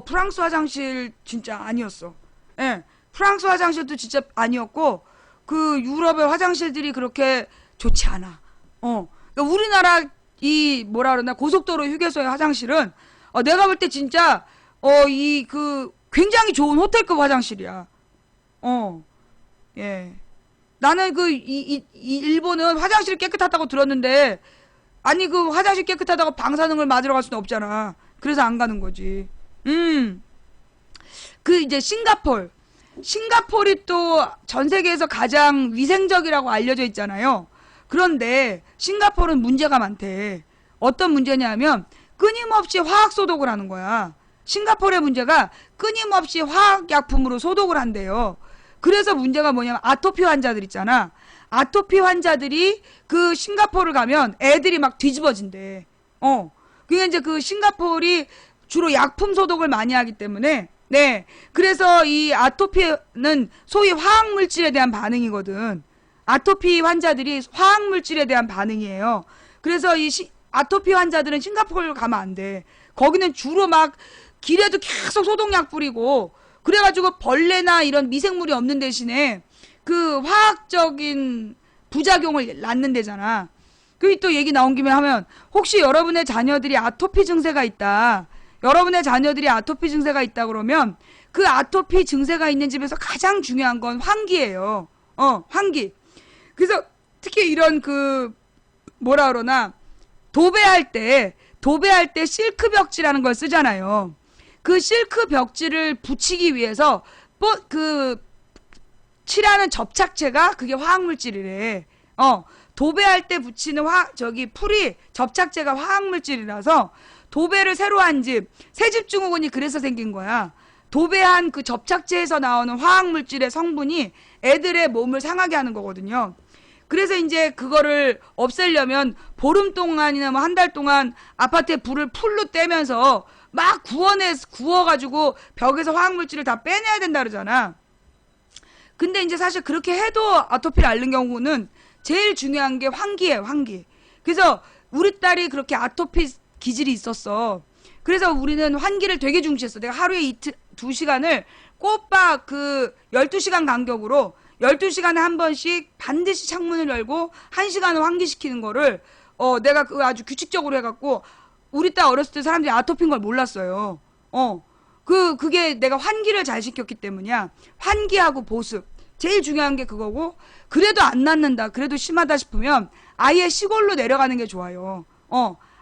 프랑스 화장실 진짜 아니었어. 예. 프랑스 화장실도 진짜 아니었고 그 유럽의 화장실들이 그렇게 좋지 않아. 그러니까 우리나라 이 뭐라 그러나 고속도로 휴게소의 화장실은 내가 볼 때 진짜 이 그 굉장히 좋은 호텔급 화장실이야. 예. 나는 이 일본은 화장실이 깨끗하다고 들었는데 아니 그 화장실 깨끗하다고 방사능을 맞으러 갈 수는 없잖아. 그래서 안 가는 거지. 그 이제 싱가폴이 또 전 세계에서 가장 위생적이라고 알려져 있잖아요. 그런데 싱가폴은 문제가 많대. 어떤 문제냐면 끊임없이 화학 소독을 하는 거야. 싱가폴의 문제가 끊임없이 화학약품으로 소독을 한대요. 그래서 문제가 뭐냐면 아토피 환자들 있잖아. 아토피 환자들이 그 싱가포르를 가면 애들이 막 뒤집어진대. 그게 이제 그 싱가포르이 주로 약품 소독을 많이 하기 때문에 네. 그래서 이 아토피는 소위 화학물질에 대한 반응이거든. 아토피 환자들이 화학물질에 대한 반응이에요. 그래서 이 아토피 환자들은 싱가포르를 가면 안 돼. 거기는 주로 막 길에도 계속 소독약 뿌리고 그래가지고 벌레나 이런 미생물이 없는 대신에 그 화학적인 부작용을 낳는 데잖아. 그리고 또 얘기 나온 김에 하면 혹시 여러분의 자녀들이 아토피 증세가 있다. 여러분의 자녀들이 아토피 증세가 있다 그러면 그 아토피 증세가 있는 집에서 가장 중요한 건 환기예요. 환기. 그래서 특히 이런 그 뭐라 그러나 도배할 때 실크 벽지라는 걸 쓰잖아요. 그 실크 벽지를 붙이기 위해서 그 칠하는 접착제가 그게 화학물질이래. 도배할 때 붙이는 풀이 접착제가 화학물질이라서 도배를 새로 한 집, 새집 증후군이 그래서 생긴 거야. 도배한 그 접착제에서 나오는 화학물질의 성분이 애들의 몸을 상하게 하는 거거든요. 그래서 이제 그거를 없애려면 보름 동안이나 뭐 한 달 동안 아파트에 불을 풀로 떼면서 막 구워가지고 벽에서 화학물질을 다 빼내야 된다 그러잖아. 근데 이제 사실 그렇게 해도 아토피를 앓는 경우는 제일 중요한 게 환기예요, 환기. 그래서 우리 딸이 그렇게 아토피 기질이 있었어. 그래서 우리는 환기를 되게 중시했어. 내가 하루에 2시간을 꼬박 12시간 간격으로 12시간에 한 번씩 반드시 창문을 열고 1시간을 환기시키는 거를 내가 아주 규칙적으로 해갖고 우리 딸 어렸을 때 사람들이 아토피인 걸 몰랐어요. 그게 내가 환기를 잘 시켰기 때문이야. 환기하고 보습. 제일 중요한 게 그거고, 그래도 안 낫는다, 그래도 심하다 싶으면 아예 시골로 내려가는 게 좋아요.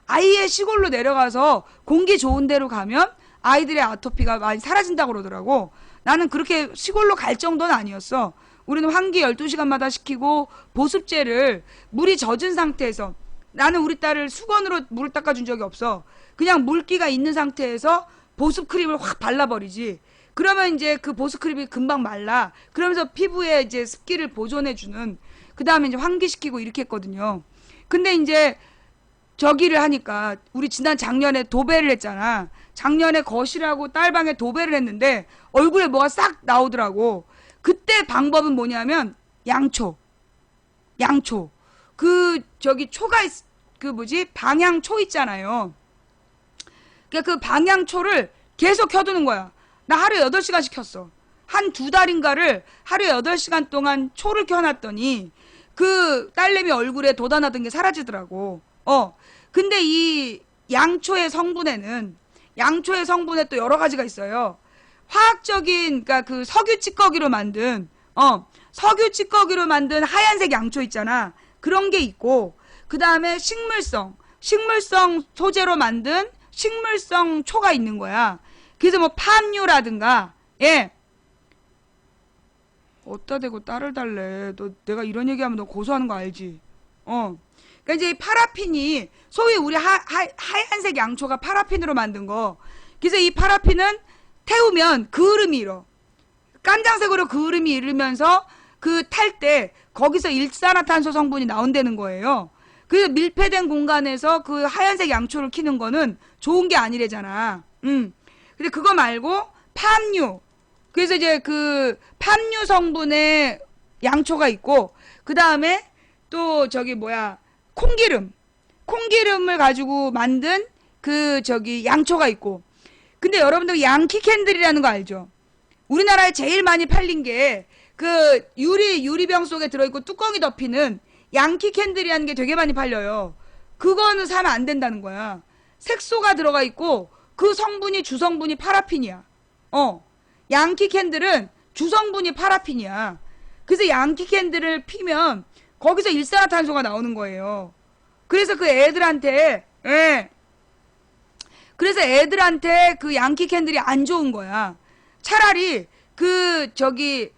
아예 시골로 내려가서 공기 좋은 데로 가면 아이들의 아토피가 많이 사라진다고 그러더라고. 나는 그렇게 시골로 갈 정도는 아니었어. 우리는 환기 12시간마다 시키고 보습제를 물이 젖은 상태에서, 나는 우리 딸을 수건으로 물을 닦아준 적이 없어. 그냥 물기가 있는 상태에서 보습 크림을 확 발라버리지. 그러면 이제 그 보습 크림이 금방 말라. 그러면서 피부에 이제 습기를 보존해주는, 그 다음에 이제 환기시키고 이렇게 했거든요. 근데 이제 저기를 하니까 우리 작년에 도배를 했잖아. 작년에 거실하고 딸방에 도배를 했는데 얼굴에 뭐가 싹 나오더라고. 그때 방법은 뭐냐면 양초. 초가 방향초 있잖아요. 그러니까 그 방향초를 계속 켜두는 거야. 나 하루에 8시간씩 켰어. 한 2달인가를 하루에 8시간 동안 초를 켜놨더니 그 딸내미 얼굴에 돋아나던 게 사라지더라고. 근데 이 양초의 성분에 또 여러 가지가 있어요. 화학적인, 그러니까 그 석유 찌꺼기로 만든, 석유 찌꺼기로 만든 하얀색 양초 있잖아. 그런 게 있고, 그 다음에 식물성 소재로 만든 식물성 초가 있는 거야. 그래서 뭐 팜유라든가, 예. 어디다 대고 딸을 달래. 너 내가 이런 얘기하면 너 고소하는 거 알지? 그러니까 이제 이 파라핀이 소위 우리 하얀색 양초가 파라핀으로 만든 거. 그래서 이 파라핀은 태우면 그을음이 일어. 깜장색으로 그을음이 일으면서 그 탈 때 거기서 일산화탄소 성분이 나온다는 거예요. 그래서 밀폐된 공간에서 그 하얀색 양초를 키는 거는 좋은 게 아니래잖아. 근데 그거 말고 팜유. 그래서 이제 그 팜유 성분의 양초가 있고, 그 다음에 또 저기 뭐야, 콩기름을 가지고 만든 그 저기 양초가 있고. 근데 여러분들 양키 캔들이라는 거 알죠? 우리나라에 제일 많이 팔린 게 그 유리병 속에 들어있고 뚜껑이 덮이는 양키 캔들이라는 게 되게 많이 팔려요. 그거는 사면 안 된다는 거야. 색소가 들어가 있고 그 성분이 주성분이 파라핀이야. 양키 캔들은 주성분이 파라핀이야. 그래서 양키 캔들을 피면 거기서 일산화탄소가 나오는 거예요. 그래서 그 애들한테, 예. 그래서 애들한테 그 양키 캔들이 안 좋은 거야. 차라리 그 저기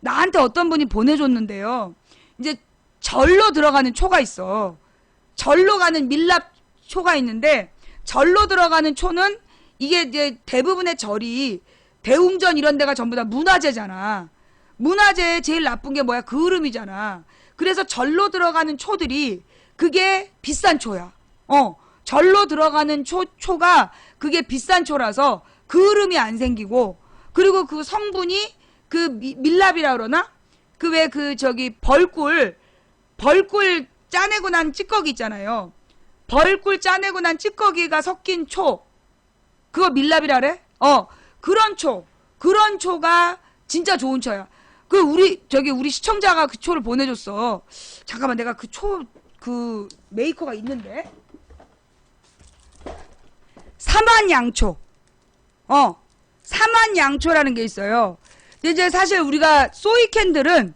나한테 어떤 분이 보내줬는데요. 이제 절로 들어가는 초가 있어. 절로 가는 밀랍 초가 있는데, 절로 들어가는 초는 이게 이제 대부분의 절이 대웅전 이런 데가 전부 다 문화재잖아. 문화재에 제일 나쁜 게 뭐야? 그을음이잖아. 그래서 절로 들어가는 초들이 그게 비싼 초야. 절로 들어가는 초가 그게 비싼 초라서 그을음이 안 생기고, 그리고 그 성분이 그 밀랍이라 그러나? 그 왜 그 저기 벌꿀 짜내고 난 찌꺼기 있잖아요. 벌꿀 짜내고 난 찌꺼기가 섞인 초. 그거 밀랍이라 그래? 그런 초가 진짜 좋은 초야. 그 우리 시청자가 그 초를 보내줬어. 잠깐만, 내가 그 메이커가 있는데. 사만양초. 사만양초라는 게 있어요. 근데 이제 사실 우리가 소이캔들은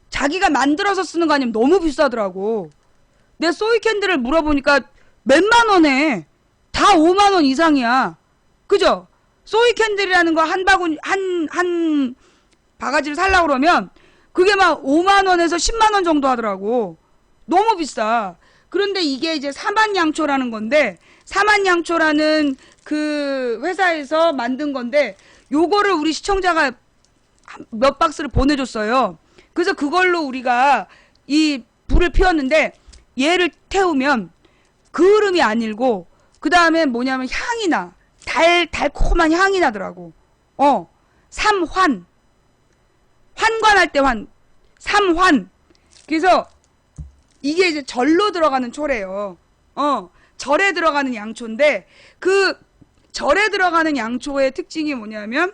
자기가 만들어서 쓰는 거 아니면 너무 비싸더라고. 내 소이캔들을 물어보니까 몇만 원에 다 5만 원 이상이야. 그죠? 소이캔들이라는 거 한 바가지를 살려고 그러면 그게 막 5만 원에서 10만 원 정도 하더라고. 너무 비싸. 그런데 이게 이제 사만양초라는 건데, 사만양초라는 그 회사에서 만든 건데, 요거를 우리 시청자가 몇 박스를 보내줬어요. 그래서 그걸로 우리가 이 불을 피웠는데, 얘를 태우면 그을음이 안 일고, 그 다음에 뭐냐면 향이 나. 달콤한 향이 나더라고. 삼환. 환관할 때 삼환. 그래서 이게 이제 절로 들어가는 초래요. 절에 들어가는 양초인데, 그 절에 들어가는 양초의 특징이 뭐냐면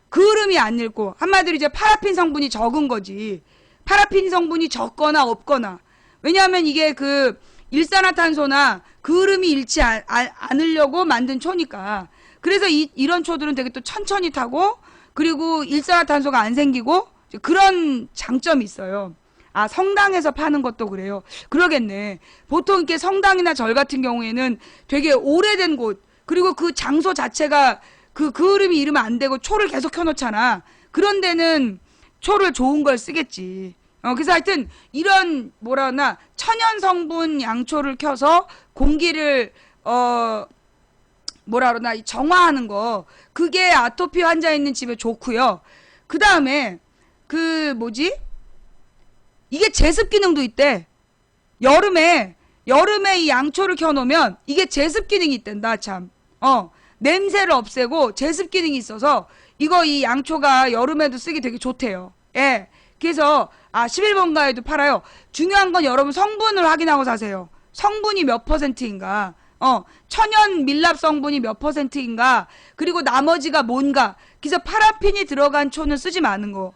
그을음이 안 읽고, 한마디로 이제 파라핀 성분이 적은 거지. 파라핀 성분이 적거나 없거나. 왜냐하면 이게 그 일산화탄소나 그을음이 잃지 않으려고 만든 초니까. 그래서 이런 초들은 되게 또 천천히 타고, 그리고 일산화탄소가 안 생기고, 그런 장점이 있어요. 아, 성당에서 파는 것도 그래요. 그러겠네. 보통 이렇게 성당이나 절 같은 경우에는 되게 오래된 곳, 그리고 그 장소 자체가 그 그을음이 이르면 안 되고 초를 계속 켜놓잖아. 그런 데는 초를 좋은 걸 쓰겠지. 그래서 하여튼 이런 뭐라나 천연 성분 양초를 켜서 공기를 뭐라 그러나 정화하는 거, 그게 아토피 환자 있는 집에 좋고요. 그 다음에 그 뭐지? 이게 제습 기능도 있대. 여름에 이 양초를 켜놓으면 이게 제습 기능이 있댄다. 참. 냄새를 없애고 제습 기능이 있어서 이 양초가 여름에도 쓰기 되게 좋대요. 예. 그래서 11번가에도 팔아요. 중요한 건 여러분 성분을 확인하고 사세요. 성분이 몇 %인가, 천연 밀랍 성분이 몇 %인가, 그리고 나머지가 뭔가. 그래서 파라핀이 들어간 초는 쓰지 마는 거.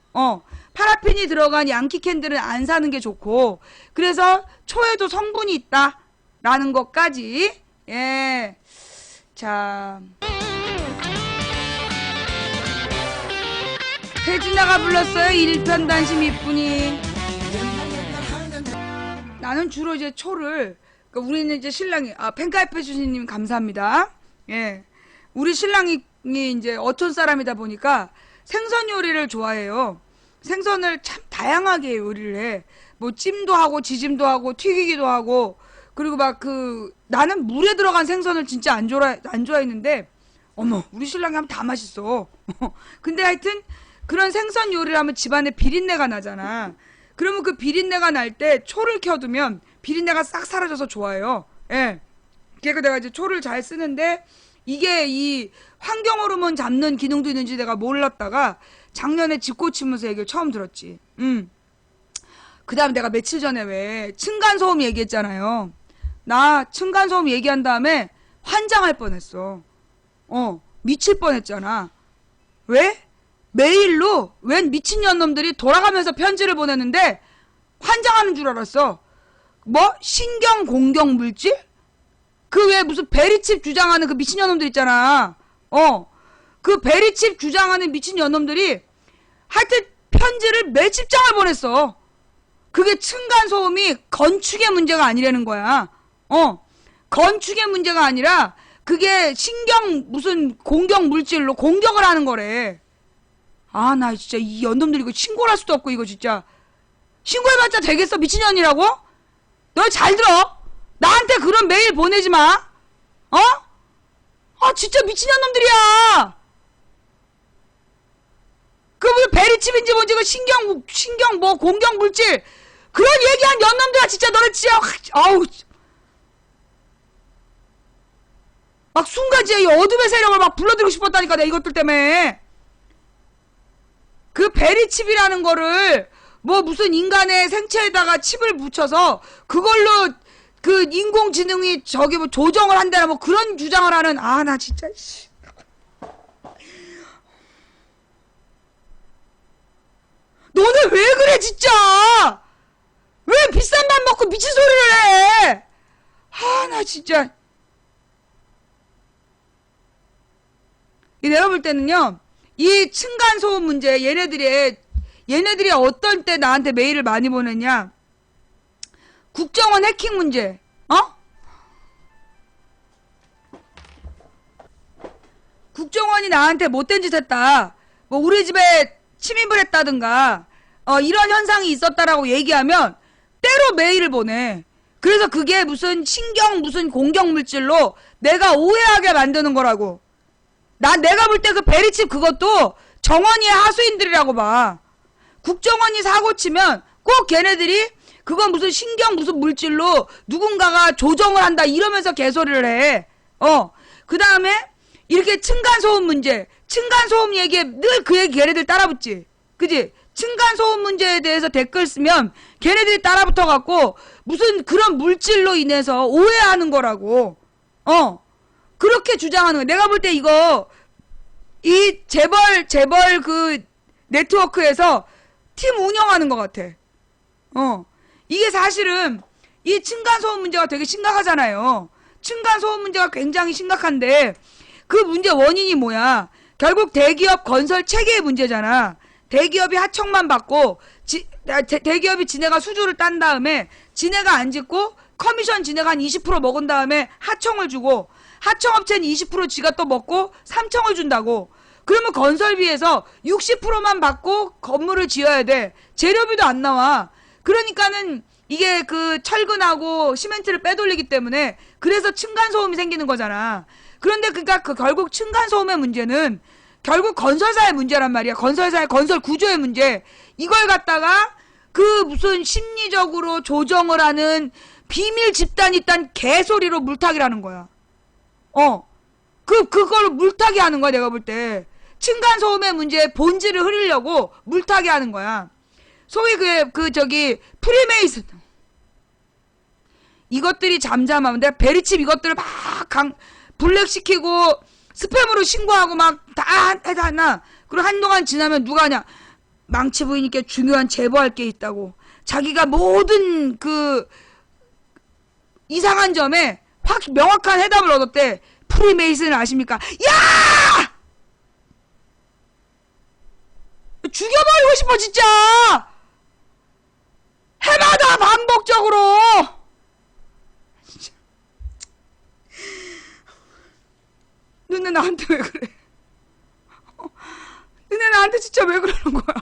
파라핀이 들어간 양키 캔들은 안 사는 게 좋고, 그래서 초에도 성분이 있다라는 것까지. 예. 자. 태진아가 불렀어요. 일편단심 이뿐이. 나는 주로 이제 초를, 그러니까 우리는 이제 신랑이, 팬카이페 주신님 감사합니다. 예. 우리 신랑이 이제 어촌 사람이다 보니까 생선 요리를 좋아해요. 생선을 참 다양하게 요리를 해. 뭐 찜도 하고 지짐도 하고 튀기기도 하고, 그리고 막 나는 물에 들어간 생선을 진짜 안 좋아했는데, 어머, 우리 신랑이 하면 다 맛있어. 근데 하여튼 그런 생선 요리를 하면 집안에 비린내가 나잖아. 그러면 그 비린내가 날 때 초를 켜두면 비린내가 싹 사라져서 좋아요. 예. 그래서 내가 이제 초를 잘 쓰는데, 이게 이 환경 호르몬 잡는 기능도 있는지 내가 몰랐다가 작년에 집 고치면서 얘기를 처음 들었지. 그 다음에 내가 며칠 전에 왜 층간소음 얘기했잖아요. 나 층간소음 얘기한 다음에 환장할 뻔했어. 미칠 뻔했잖아. 왜? 메일로 웬 미친년놈들이 돌아가면서 편지를 보내는데 환장하는 줄 알았어. 뭐? 신경 공격 물질? 그 왜 무슨 베리칩 주장하는 그 미친년놈들 있잖아. 그 베리칩 주장하는 미친년놈들이 하여튼 편지를 몇십 장을 보냈어. 그게 층간소음이 건축의 문제가 아니라는 거야. 건축의 문제가 아니라 그게 신경 무슨 공격 물질로 공격을 하는 거래. 나 진짜 이 연놈들 이거 신고를 할 수도 없고 이거 진짜. 신고해봤자 되겠어? 미친년이라고? 너 잘 들어. 나한테 그런 메일 보내지 마. 진짜 미친년놈들이야. 그 무슨 베리칩인지 뭔지 그 신경 뭐 공격 물질 그런 얘기한 연놈들아 진짜 너네 진짜 아우 막 순간지에 이 어둠의 세력을 막 불러들이고 싶었다니까 내가 이것들 때문에. 그 베리칩이라는 거를 뭐 무슨 인간의 생체에다가 칩을 붙여서 그걸로 그 인공지능이 저기 뭐 조정을 한다나 뭐 그런 주장을 하는 나 진짜 씨. 너네 왜 그래 진짜. 왜 비싼 밥 먹고 미친 소리를 해. 나 진짜. 내가 볼 때는요 이 층간소음 문제 얘네들이 어떤 때 나한테 메일을 많이 보냈냐. 국정원 해킹 문제. 국정원이 나한테 못된 짓 했다. 뭐 우리 집에 침입을 했다든가 이런 현상이 있었다라고 얘기하면 때로 메일을 보내. 그래서 그게 무슨 신경 무슨 공격 물질로 내가 오해하게 만드는 거라고. 내가 볼 때 그 베리칩 그것도 정원이의 하수인들이라고 봐. 국정원이 사고 치면 꼭 걔네들이 그건 무슨 신경 무슨 물질로 누군가가 조정을 한다 이러면서 개소리를 해. 그 다음에 이렇게 층간소음 문제, 층간소음 얘기에 늘 그 얘기 걔네들 따라붙지. 그지? 층간소음 문제에 대해서 댓글 쓰면 걔네들이 따라붙어갖고 무슨 그런 물질로 인해서 오해하는 거라고. 그렇게 주장하는 거야. 내가 볼 때 이거 이 재벌 그 네트워크에서 팀 운영하는 것 같아. 이게 사실은 이 층간소음 문제가 되게 심각하잖아요. 층간소음 문제가 굉장히 심각한데 그 문제 원인이 뭐야? 결국 대기업 건설 체계의 문제잖아. 대기업이 하청만 받고 대기업이 지네가 수주를 딴 다음에 지네가 안 짓고 커미션 지네가 한 20% 먹은 다음에 하청을 주고 하청업체는 20% 지가 또 먹고 3청을 준다고. 그러면 건설비에서 60%만 받고 건물을 지어야 돼. 재료비도 안 나와. 그러니까는 이게 그 철근하고 시멘트를 빼돌리기 때문에 그래서 층간소음이 생기는 거잖아. 그런데 그러니까 결국 층간소음의 문제는 결국 건설사의 문제란 말이야. 건설사의 건설 구조의 문제. 이걸 갖다가 그 무슨 심리적으로 조정을 하는 비밀 집단이 있단 개소리로 물타기라는 거야. 그걸 물타기 하는 거야, 내가 볼 때. 층간소음의 문제의 본질을 흐리려고 물타기 하는 거야. 소위 프리메이슨. 이것들이 잠잠하면 내가 베리칩 이것들을 막 블랙시키고 스팸으로 신고하고 막 다 하나. 그리고 한동안 지나면 누가 하냐. 망치 부인님께 중요한 제보할 게 있다고. 자기가 모든 그 이상한 점에 확 명확한 해답을 얻었대. 프리메이슨을 아십니까? 야! 죽여버리고 싶어 진짜. 해마다 반복적으로. 진짜. 너네 나한테 왜 그래? 너네 나한테 진짜 왜 그러는 거야?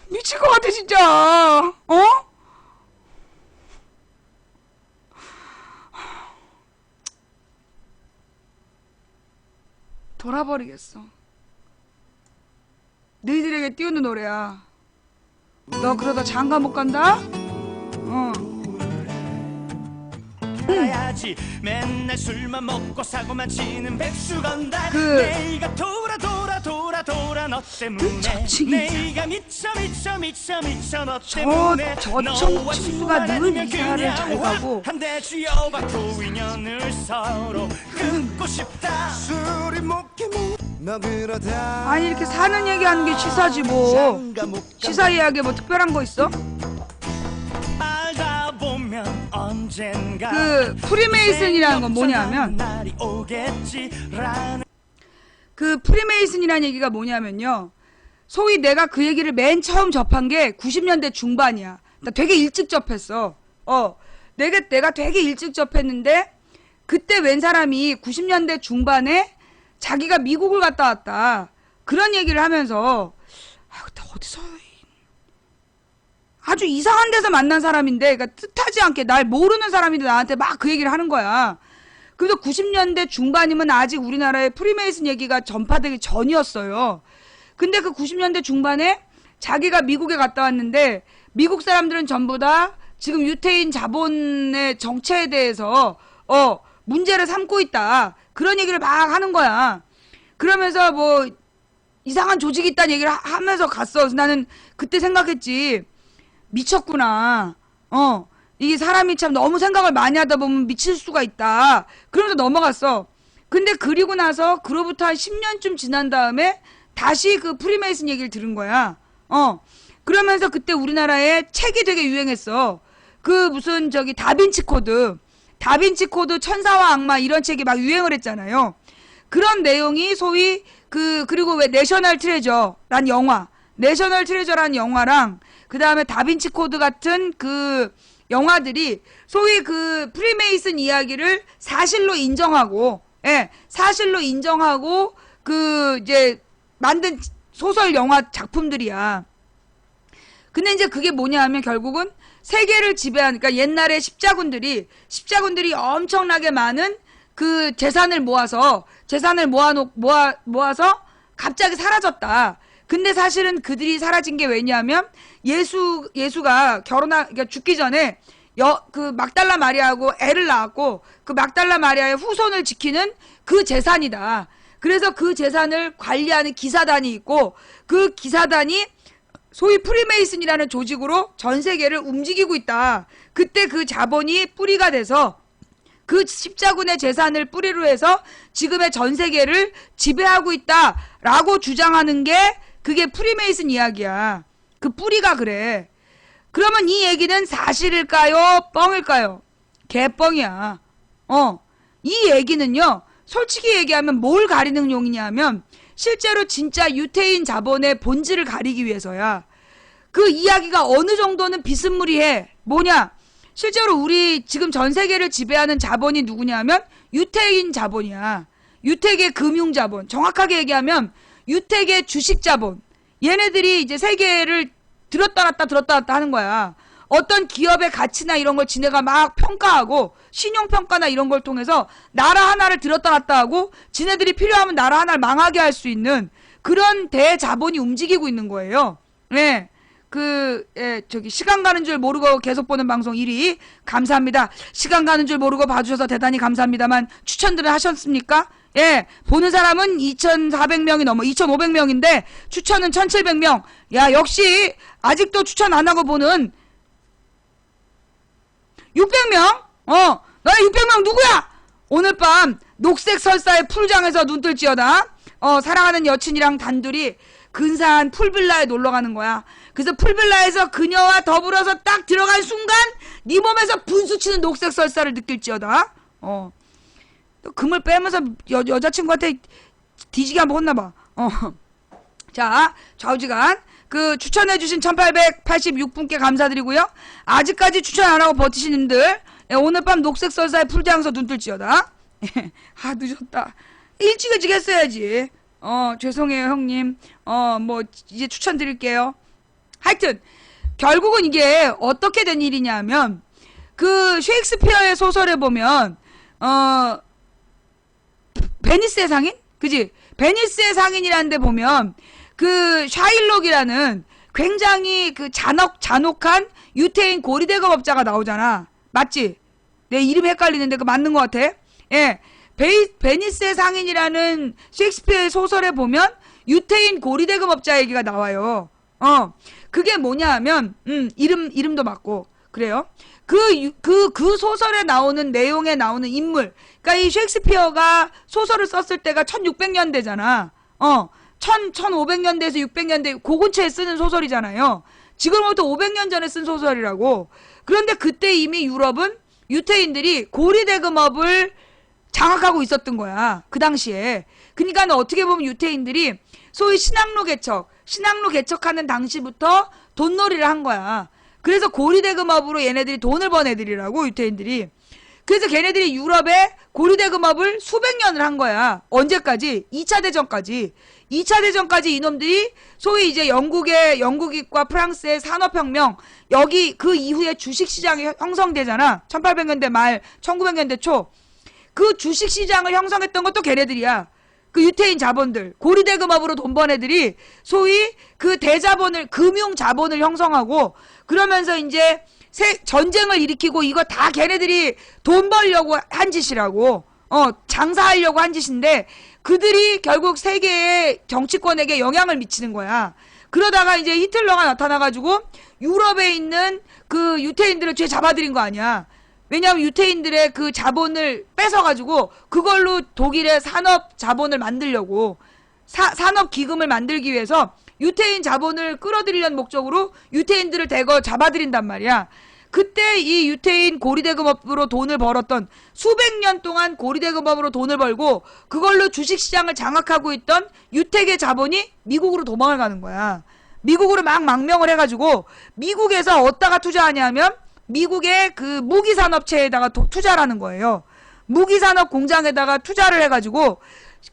미칠 것 같아 진짜. 어? 돌아버리겠어. 너희들에게 띄우는 노래야. 너 그러다 장가 못 간다? 어. 알아야지. 맨날 술만 먹고 사고만 치는 백수건다. 그 내가 돌아 너 때문에. 저층이 내가 미쳐 너 때문에. 저 청춘수가 늘 이사를 잘 가고 한대 쥐어박고 인연을 서로 끊고 싶다. 술이 먹게 너 그러다. 아니 이렇게 사는 얘기하는 게 시사지 뭐. 시사 이야기에 뭐 특별한 거 있어? 알다 보면 언젠가 그 프리메이슨이라는 건 뭐냐면 날이 오겠지라는. 그 프리메이슨이라는 얘기가 뭐냐면요. 소위 내가 그 얘기를 맨 처음 접한 게 90년대 중반이야. 나 되게 일찍 접했어. 내가 되게 일찍 접했는데 그때 웬 사람이 90년대 중반에 자기가 미국을 갔다 왔다. 그런 얘기를 하면서 그때 어디서 아주 이상한 데서 만난 사람인데 그러니까 뜻하지 않게 날 모르는 사람인데 나한테 막 그 얘기를 하는 거야. 그래도 90년대 중반이면 아직 우리나라에 프리메이슨 얘기가 전파되기 전이었어요. 근데 그 90년대 중반에 자기가 미국에 갔다 왔는데 미국 사람들은 전부 다 지금 유태인 자본의 정체에 대해서 문제를 삼고 있다. 그런 얘기를 막 하는 거야. 그러면서 뭐 이상한 조직이 있다는 얘기를 하면서 갔어. 그래서 나는 그때 생각했지. 미쳤구나. 이게 사람이 참 너무 생각을 많이 하다 보면 미칠 수가 있다. 그러면서 넘어갔어. 근데 그리고 나서 그로부터 한 10년쯤 지난 다음에 다시 그 프리메이슨 얘기를 들은 거야. 그러면서 그때 우리나라에 책이 되게 유행했어. 그 무슨 저기 다빈치 코드 천사와 악마 이런 책이 막 유행을 했잖아요. 그런 내용이 소위 그리고 왜 내셔널 트레저란 영화랑 그 다음에 다빈치 코드 같은 그 영화들이 소위 그 프리메이슨 이야기를 사실로 인정하고 그 이제 만든 소설 영화 작품들이야. 근데 이제 그게 뭐냐 하면 결국은 세계를 지배하니까 옛날에 십자군들이 엄청나게 많은 그 재산을 모아서 갑자기 사라졌다. 근데 사실은 그들이 사라진 게 왜냐하면 예수가 그러니까 죽기 전에 그 막달라 마리아하고 애를 낳았고 그 막달라 마리아의 후손을 지키는 그 재산이다. 그래서 그 재산을 관리하는 기사단이 있고 그 기사단이 소위 프리메이슨이라는 조직으로 전 세계를 움직이고 있다. 그때 그 자본이 뿌리가 돼서 그 십자군의 재산을 뿌리로 해서 지금의 전 세계를 지배하고 있다라고 주장하는 게 그게 프리메이슨 이야기야. 그 뿌리가 그래. 그러면 이 얘기는 사실일까요? 뻥일까요? 개뻥이야. 이 얘기는요. 솔직히 얘기하면 뭘 가리는 용이냐면 실제로 진짜 유태인 자본의 본질을 가리기 위해서야. 그 이야기가 어느 정도는 비스무리해. 뭐냐? 실제로 우리 지금 전 세계를 지배하는 자본이 누구냐면 유태인 자본이야. 유태계 금융 자본. 정확하게 얘기하면 유태계 주식 자본. 얘네들이 이제 세계를 들었다 놨다 하는 거야. 어떤 기업의 가치나 이런 걸 지네가 막 평가하고 신용평가나 이런 걸 통해서 나라 하나를 들었다 놨다 하고 지네들이 필요하면 나라 하나를 망하게 할 수 있는 그런 대자본이 움직이고 있는 거예요. 네. 저기 시간 가는 줄 모르고 계속 보는 방송 1위 감사합니다. 시간 가는 줄 모르고 봐주셔서 대단히 감사합니다만 추천들을 하셨습니까? 예, 보는 사람은 2,400명이 넘어 2,500명인데 추천은 1,700명. 야, 역시 아직도 추천 안 하고 보는 600명? 너의 600명 누구야? 오늘 밤 녹색 설사의 풀장에서 눈 뜰지어다. 사랑하는 여친이랑 단둘이 근사한 풀빌라에 놀러 가는 거야. 그래서 풀빌라에서 그녀와 더불어서 딱 들어간 순간 네 몸에서 분수치는 녹색 설사를 느낄지어다. 금을 빼면서 여자친구한테 뒤지게 한번 혼나봐. 자, 좌우지간 그 추천해주신 1886분께 감사드리고요. 아직까지 추천 안하고 버티신 분들 오늘 밤 녹색 설사에 풀장서 눈뜰지어다. 아, 늦었다. 일찍 했어야지. 죄송해요 형님. 뭐 이제 추천드릴게요. 하여튼 결국은 이게 어떻게 된 일이냐면 그 셰익스피어의 소설에 보면 베니스의 상인? 그지? 베니스의 상인이라는 데 보면 그 샤일록이라는 굉장히 그 잔혹한 유태인 고리대금업자가 나오잖아. 맞지? 내 이름 헷갈리는데 그거 맞는 것 같아. 예. 베니스의 상인이라는 셰익스피어의 소설에 보면 유태인 고리대금업자 얘기가 나와요. 그게 뭐냐 하면, 이름도 맞고, 그래요. 그 소설에 나오는 내용에 나오는 인물. 그니까 이 셰익스피어가 소설을 썼을 때가 1600년대잖아. 1500년대에서 600년대 그 근처에 쓰는 소설이잖아요. 지금부터 500년 전에 쓴 소설이라고. 그런데 그때 이미 유럽은 유태인들이 고리대금업을 장악하고 있었던 거야. 그 당시에. 그러니까 어떻게 보면 유태인들이 소위 신항로 개척하는 당시부터 돈놀이를 한 거야. 그래서 고리대금업으로 얘네들이 돈을 번 애들이라고, 유태인들이. 그래서 걔네들이 유럽에 고리대금업을 수백 년을 한 거야. 언제까지? 2차 대전까지. 2차 대전까지 이놈들이 소위 이제 영국과 프랑스의 산업혁명, 여기 그 이후에 주식시장이 형성되잖아. 1800년대 말, 1900년대 초. 그 주식시장을 형성했던 것도 걔네들이야. 그 유태인 자본들, 고리대금업으로 돈 번 애들이 소위 그 금융자본을 형성하고, 그러면서 이제 전쟁을 일으키고, 이거 다 걔네들이 돈 벌려고 한 짓이라고, 장사하려고 한 짓인데, 그들이 결국 세계의 정치권에게 영향을 미치는 거야. 그러다가 이제 히틀러가 나타나가지고 유럽에 있는 그 유태인들을 죄 잡아들인 거 아니야. 왜냐하면 유태인들의 그 자본을 뺏어가지고 그걸로 독일의 산업 자본을 만들려고, 산업 기금을 만들기 위해서 유태인 자본을 끌어들이려는 목적으로 유태인들을 대거 잡아들인단 말이야. 그때 이 유태인 고리대금업으로 돈을 벌었던, 수백 년 동안 고리대금업으로 돈을 벌고 그걸로 주식시장을 장악하고 있던 유택의 자본이 미국으로 도망을 가는 거야. 미국으로 막 망명을 해가지고 미국에서 어디다가 투자하냐면 미국의 그 무기산업체에다가 투자를 하는 거예요. 무기산업 공장에다가 투자를 해가지고,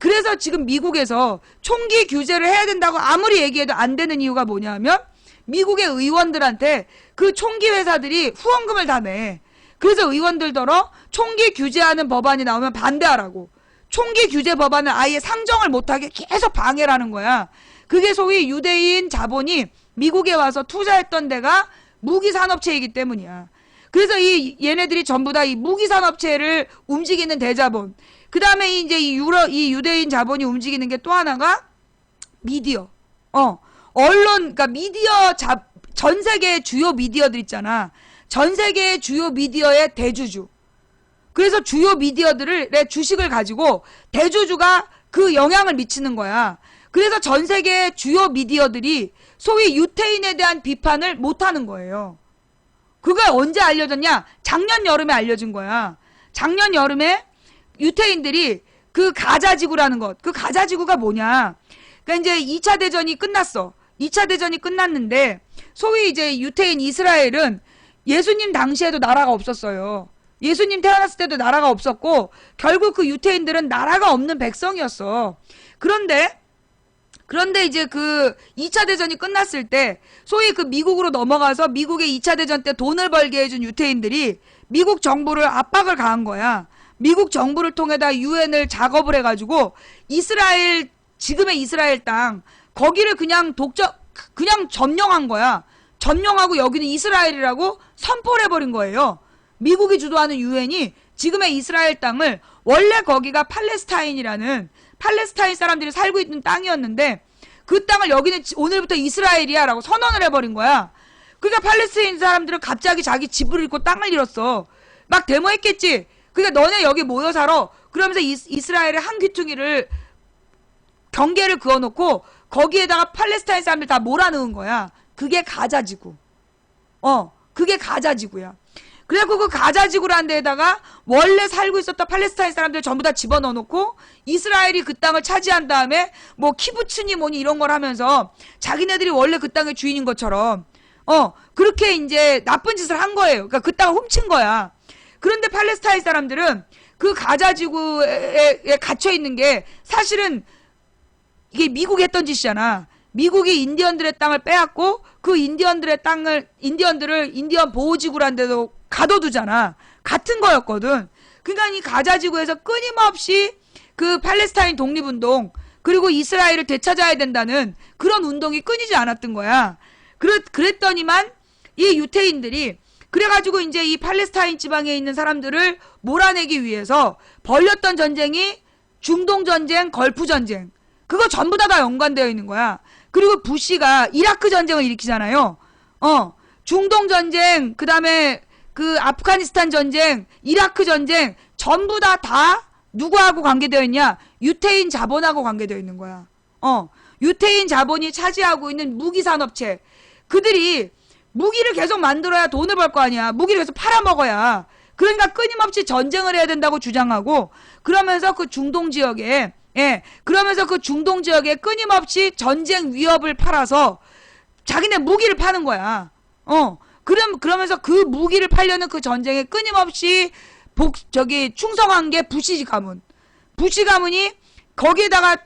그래서 지금 미국에서 총기 규제를 해야 된다고 아무리 얘기해도 안 되는 이유가 뭐냐면 미국의 의원들한테 그 총기 회사들이 후원금을 다 내. 그래서 의원들더러 총기 규제하는 법안이 나오면 반대하라고. 총기 규제 법안을 아예 상정을 못하게 계속 방해를 하는 거야. 그게 소위 유대인 자본이 미국에 와서 투자했던 데가 무기산업체이기 때문이야. 그래서 얘네들이 전부 다 이 무기산업체를 움직이는 대자본. 그 다음에 이제 이 유대인 자본이 움직이는 게 또 하나가 미디어. 언론, 그러니까 전 세계의 주요 미디어들 있잖아. 전 세계의 주요 미디어의 대주주. 그래서 주요 미디어들의 주식을 가지고 대주주가 그 영향을 미치는 거야. 그래서 전 세계의 주요 미디어들이 소위 유태인에 대한 비판을 못하는 거예요. 그가 언제 알려졌냐? 작년 여름에 알려진 거야. 작년 여름에 유태인들이 그 가자지구라는 것, 그 가자지구가 뭐냐? 그러니까 이제 2차 대전이 끝났어. 2차 대전이 끝났는데 소위 이제 유태인 이스라엘은 예수님 당시에도 나라가 없었어요. 예수님 태어났을 때도 나라가 없었고 결국 그 유태인들은 나라가 없는 백성이었어. 그런데 이제 그 2차 대전이 끝났을 때 소위 그 미국으로 넘어가서 미국의 2차 대전 때 돈을 벌게 해준 유태인들이 미국 정부를 압박을 가한 거야. 미국 정부를 통해다 유엔을 작업을 해가지고 이스라엘, 지금의 이스라엘 땅 거기를 그냥 점령한 거야. 점령하고 여기는 이스라엘이라고 선포를 해버린 거예요. 미국이 주도하는 유엔이 지금의 이스라엘 땅을, 원래 거기가 팔레스타인이라는 팔레스타인 사람들이 살고 있는 땅이었는데 그 땅을 여기는 오늘부터 이스라엘이야 라고 선언을 해버린 거야. 그러니까 팔레스타인 사람들은 갑자기 자기 집을 잃고 땅을 잃었어. 막 데모했겠지. 그러니까 너네 여기 모여 살아. 그러면서 이스라엘의 한 귀퉁이를 경계를 그어놓고 거기에다가 팔레스타인 사람들 다 몰아넣은 거야. 그게 가자지구. 그게 가자지구야. 그래갖고 그 가자 지구라는 데에다가 원래 살고 있었던 팔레스타인 사람들 전부 다 집어넣어 놓고 이스라엘이 그 땅을 차지한 다음에 뭐 키부츠니 뭐니 이런 걸 하면서 자기네들이 원래 그 땅의 주인인 것처럼 그렇게 이제 나쁜 짓을 한 거예요. 그러니까 그 땅을 훔친 거야. 그런데 팔레스타인 사람들은 그 가자 지구에 갇혀 있는 게 사실은 이게 미국이 했던 짓이잖아. 미국이 인디언들의 땅을 빼앗고 그 인디언들을 인디언 보호지구란 데도 가둬두잖아. 같은 거였거든. 그러니까 이 가자지구에서 끊임없이 그 팔레스타인 독립운동 그리고 이스라엘을 되찾아야 된다는 그런 운동이 끊이지 않았던 거야. 그랬더니만 이 유태인들이 그래가지고 이제 이 팔레스타인 지방에 있는 사람들을 몰아내기 위해서 벌였던 전쟁이 중동전쟁, 걸프전쟁. 그거 전부 다 연관되어 있는 거야. 그리고 부시가 이라크 전쟁을 일으키잖아요. 중동 전쟁, 그 다음에 그 아프가니스탄 전쟁, 이라크 전쟁 전부 다 누구하고 관계되어 있냐? 유태인 자본하고 관계되어 있는 거야. 유태인 자본이 차지하고 있는 무기 산업체. 그들이 무기를 계속 만들어야 돈을 벌 거 아니야. 무기를 계속 팔아먹어야. 그러니까 끊임없이 전쟁을 해야 된다고 주장하고 그러면서 그 중동 지역에 끊임없이 전쟁 위협을 팔아서 자기네 무기를 파는 거야. 그러면서 그 무기를 팔려는 그 전쟁에 끊임없이 충성한 게 부시 가문. 부시 가문이 거기에다가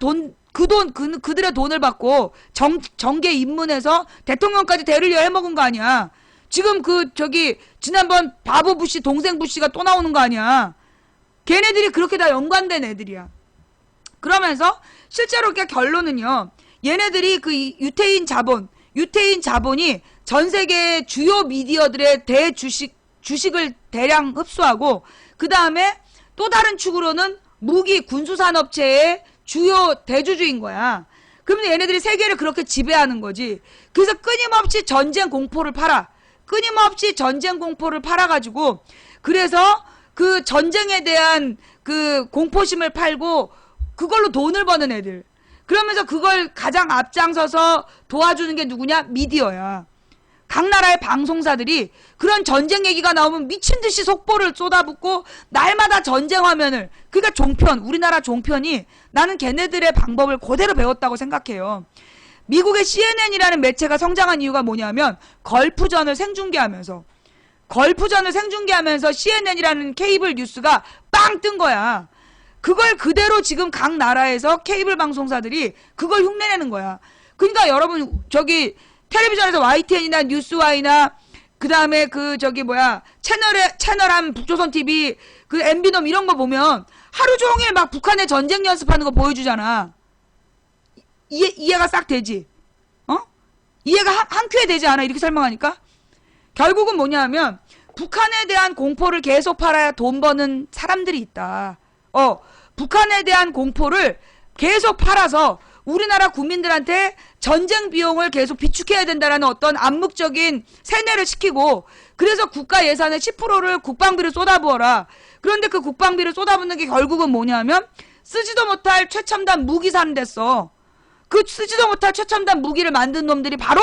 그들의 돈을 받고 정계 입문해서 대통령까지 대를 해먹은 거 아니야. 지금 지난번 바보 부시 동생 부시가 또 나오는 거 아니야. 걔네들이 그렇게 다 연관된 애들이야. 그러면서 실제로 결론은요. 얘네들이 그 유태인 자본이 전 세계 주요 미디어들의 주식을 대량 흡수하고 그 다음에 또 다른 축으로는 무기 군수산업체의 주요 대주주인 거야. 그러면 얘네들이 세계를 그렇게 지배하는 거지. 그래서 끊임없이 전쟁 공포를 팔아가지고 그래서 그 전쟁에 대한 그 공포심을 팔고 그걸로 돈을 버는 애들. 그러면서 그걸 가장 앞장서서 도와주는 게 누구냐? 미디어야. 각 나라의 방송사들이 그런 전쟁 얘기가 나오면 미친듯이 속보를 쏟아붓고 날마다 전쟁 화면을, 그러니까 우리나라 종편이 나는 걔네들의 방법을 그대로 배웠다고 생각해요. 미국의 CNN이라는 매체가 성장한 이유가 뭐냐면 걸프전을 생중계하면서 CNN이라는 케이블 뉴스가 빵 뜬 거야. 그걸 그대로 지금 각 나라에서 케이블 방송사들이 그걸 흉내내는 거야. 그러니까 여러분 텔레비전에서 YTN이나 뉴스와이나 그 다음에 채널한 북조선 TV 그 MB놈 이런 거 보면 하루 종일 막 북한의 전쟁 연습하는 거 보여주잖아. 이해가 싹 되지? 이해가 한 큐에 되지 않아? 이렇게 설명하니까? 결국은 뭐냐면 북한에 대한 공포를 계속 팔아야 돈 버는 사람들이 있다. 북한에 대한 공포를 계속 팔아서 우리나라 국민들한테 전쟁 비용을 계속 비축해야 된다라는 어떤 암묵적인 세뇌를 시키고, 그래서 국가 예산의 10%를 국방비를 쏟아부어라. 그런데 그 국방비를 쏟아붓는 게 결국은 뭐냐면 쓰지도 못할 최첨단 무기 사는 데써. 그 쓰지도 못할 최첨단 무기를 만든 놈들이 바로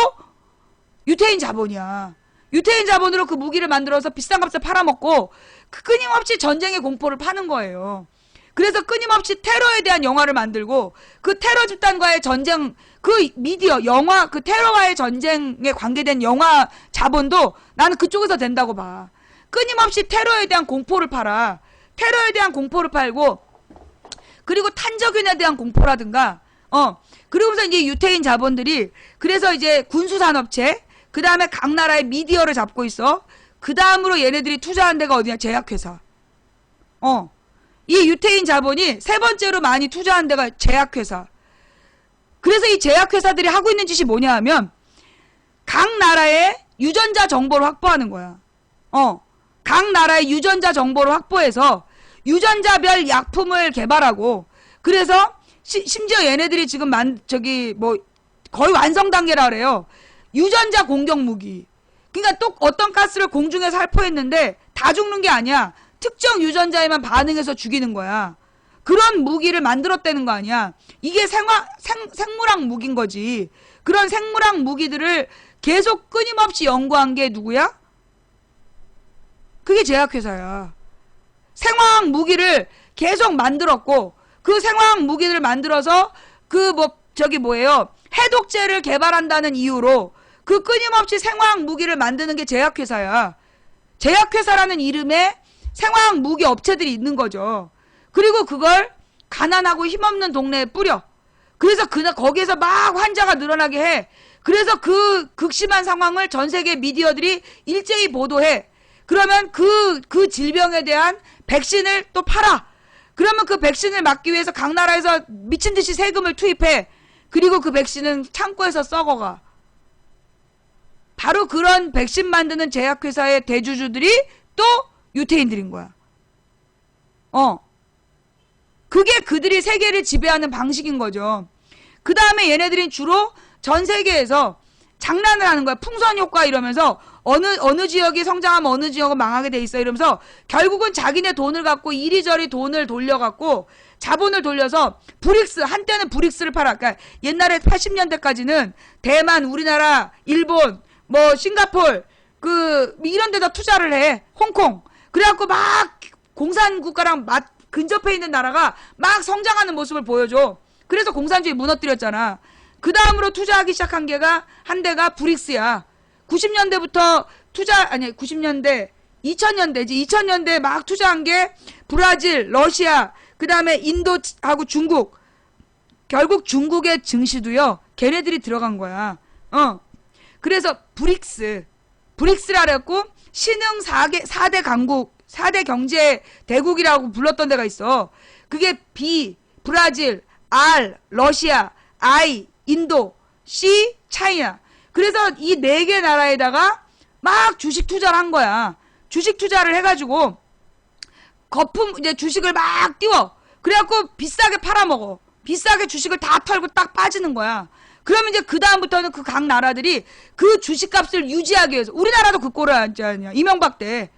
유태인 자본이야. 유태인 자본으로 그 무기를 만들어서 비싼 값에 팔아먹고 끊임없이 전쟁의 공포를 파는 거예요. 그래서 끊임없이 테러에 대한 영화를 만들고 그 테러 집단과의 전쟁, 그 미디어, 영화, 그 테러와의 전쟁에 관계된 영화 자본도 나는 그쪽에서 된다고 봐. 끊임없이 테러에 대한 공포를 팔아. 테러에 대한 공포를 팔고, 그리고 탄저균에 대한 공포라든가, 그러면서 이제 유태인 자본들이, 그래서 이제 군수산업체, 그 다음에 각 나라의 미디어를 잡고 있어. 그 다음으로 얘네들이 투자한 데가 어디냐? 제약회사. 이 유태인 자본이 세 번째로 많이 투자한 데가 제약회사. 그래서 이 제약회사들이 하고 있는 짓이 뭐냐 하면 각 나라의 유전자 정보를 확보하는 거야. 각 나라의 유전자 정보를 확보해서 유전자별 약품을 개발하고, 그래서 심지어 얘네들이 지금 거의 완성 단계라 그래요. 유전자 공격 무기. 그러니까 또 어떤 가스를 공중에서 살포했는데 다 죽는 게 아니야. 특정 유전자에만 반응해서 죽이는 거야. 그런 무기를 만들었다는 거 아니야. 이게 생물학 무기인 거지. 그런 생물학 무기들을 계속 끊임없이 연구한 게 누구야? 그게 제약회사야. 생화학 무기를 계속 만들었고, 그 생화학 무기를 만들어서 해독제를 개발한다는 이유로 그 끊임없이 생화학 무기를 만드는 게 제약회사야. 제약회사라는 이름에 생화학 무기 업체들이 있는 거죠. 그리고 그걸 가난하고 힘없는 동네에 뿌려. 그래서 거기에서 막 환자가 늘어나게 해. 그래서 그 극심한 상황을 전 세계 미디어들이 일제히 보도해. 그러면 그 질병에 대한 백신을 또 팔아. 그러면 그 백신을 막기 위해서 각 나라에서 미친 듯이 세금을 투입해. 그리고 그 백신은 창고에서 썩어가. 바로 그런 백신 만드는 제약회사의 대주주들이 또 유태인들인 거야. 그게 그들이 세계를 지배하는 방식인 거죠. 그 다음에 얘네들은 주로 전 세계에서 장난을 하는 거야. 풍선 효과 이러면서 어느 지역이 성장하면 어느 지역은 망하게 돼 있어 이러면서 결국은 자기네 돈을 갖고 이리저리 돈을 돌려갖고 자본을 돌려서 브릭스, 한때는 브릭스를 팔아. 그러니까 옛날에 80년대까지는 대만, 우리나라, 일본, 싱가폴 이런 데다 투자를 해. 홍콩. 그래갖고 막 공산국가랑 근접해 있는 나라가 막 성장하는 모습을 보여줘. 그래서 공산주의 무너뜨렸잖아. 그 다음으로 투자하기 시작한 한 데가 브릭스야. 90년대부터 2000년대 막 투자한 게 브라질, 러시아, 그 다음에 인도하고 중국. 결국 중국의 증시도요, 걔네들이 들어간 거야. 그래서 브릭스라 그랬고, 신흥 4대 강국, 4대 경제 대국이라고 불렀던 데가 있어. 그게 브라질, 러시아, 인도, 차이나. 그래서 이 4개 나라에다가 막 주식 투자를 한 거야. 주식 투자를 해가지고, 주식을 막 띄워. 그래갖고 비싸게 팔아먹어. 비싸게 주식을 다 털고 딱 빠지는 거야. 그러면 이제 그다음부터는 그 각 나라들이 그 주식값을 유지하기 위해서, 우리나라도 그 꼴을 앉지 않냐. 이명박 때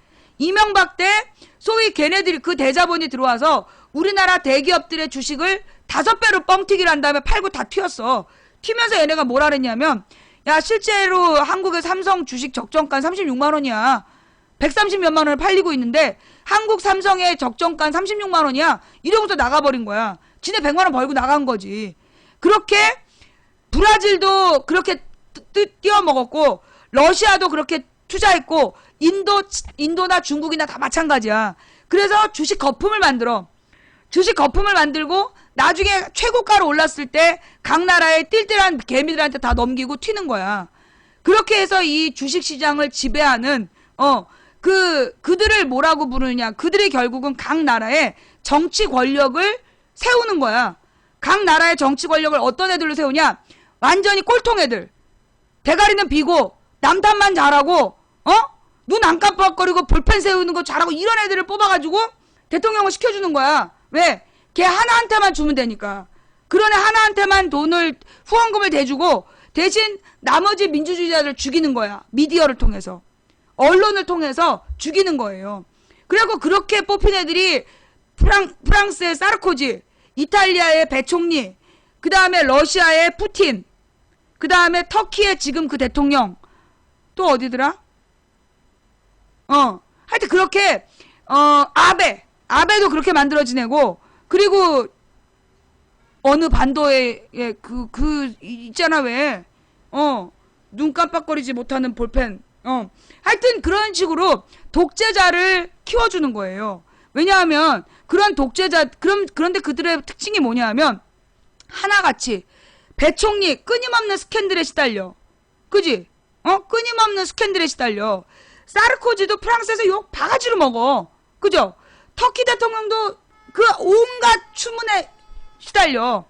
소위 걔네들이 그 대자본이 들어와서 우리나라 대기업들의 주식을 5배로 뻥튀기를 한 다음에 팔고 다 튀었어. 튀면서 얘네가 뭐라 그랬냐면, 야, 실제로 한국의 삼성 주식 적정가 36만 원이야. 130몇만 원을 팔리고 있는데 한국 삼성의 적정가 36만 원이야. 이러고서 나가버린 거야. 지네 100만 원 벌고 나간 거지. 그렇게 브라질도 그렇게 띄어먹었고, 러시아도 그렇게 투자했고, 인도나 중국이나 다 마찬가지야. 그래서 주식 거품을 만들어. 주식 거품을 만들고 나중에 최고가로 올랐을 때 각 나라의 띨띨한 개미들한테 다 넘기고 튀는 거야. 그렇게 해서 이 주식시장을 지배하는 그들을 뭐라고 부르느냐. 그들이 결국은 각 나라의 정치 권력을 세우는 거야. 각 나라의 정치 권력을 어떤 애들로 세우냐. 완전히 꼴통 애들. 대가리는 비고 남탓만 잘하고 눈 안 깜빡거리고 볼펜 세우는 거 잘하고 이런 애들을 뽑아가지고 대통령을 시켜주는 거야. 왜? 걔 하나한테만 주면 되니까. 그런 애 하나한테만 후원금을 대주고 대신 나머지 민주주의자를 죽이는 거야. 미디어를 통해서. 언론을 통해서 죽이는 거예요. 그리고 그렇게 뽑힌 애들이 프랑스의 사르코지, 이탈리아의 배총리, 그 다음에 러시아의 푸틴, 그 다음에 터키의 지금 그 대통령, 또 어디더라? 하여튼 그렇게 아베도 그렇게 만들어 지내고, 그리고 어느 반도에 있잖아 왜 눈 깜빡거리지 못하는 볼펜. 하여튼 그런 식으로 독재자를 키워주는 거예요. 왜냐하면 그런 그런데 그들의 특징이 뭐냐 하면 하나같이 배총리 끊임없는 스캔들에 시달려. 그지? 끊임없는 스캔들에 시달려. 사르코지도 프랑스에서 욕 바가지로 먹어. 그죠? 터키 대통령도 그 온갖 추문에 시달려.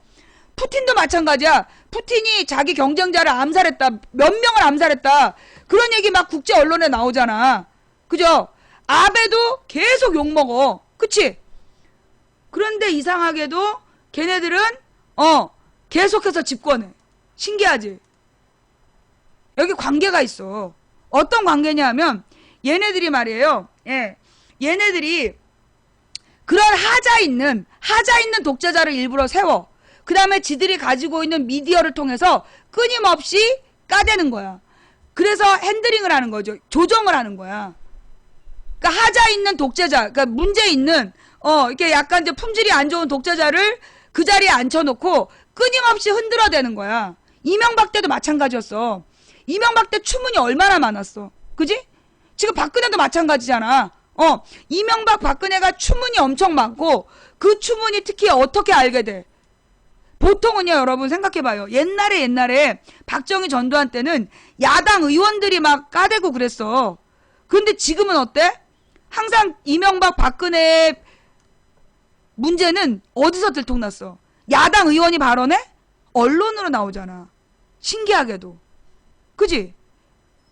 푸틴도 마찬가지야. 푸틴이 자기 경쟁자를 암살했다. 몇 명을 암살했다. 그런 얘기 막 국제 언론에 나오잖아. 그죠? 아베도 계속 욕먹어. 그치? 그런데 이상하게도 걔네들은 계속해서 집권해. 신기하지? 여기 관계가 있어. 어떤 관계냐 하면 얘네들이 말이에요. 얘네들이 그런 하자 있는 독재자를 일부러 세워. 그 다음에 지들이 가지고 있는 미디어를 통해서 끊임없이 까대는 거야. 그래서 핸들링을 하는 거죠. 조정을 하는 거야. 그러니까 하자 있는 독재자, 그러니까 문제 있는 이렇게 약간 이제 품질이 안 좋은 독재자를 그 자리에 앉혀놓고 끊임없이 흔들어대는 거야. 이명박 때도 마찬가지였어. 이명박 때 추문이 얼마나 많았어. 그지? 지금 박근혜도 마찬가지잖아. 이명박 박근혜가 추문이 엄청 많고 그 추문이 특히 어떻게 알게 돼? 보통은요, 여러분 생각해봐요. 옛날에 박정희 전두환 때는 야당 의원들이 막 까대고 그랬어. 근데 지금은 어때? 항상 이명박 박근혜 문제는 어디서 들통났어? 야당 의원이 발언해? 언론으로 나오잖아. 신기하게도. 그지?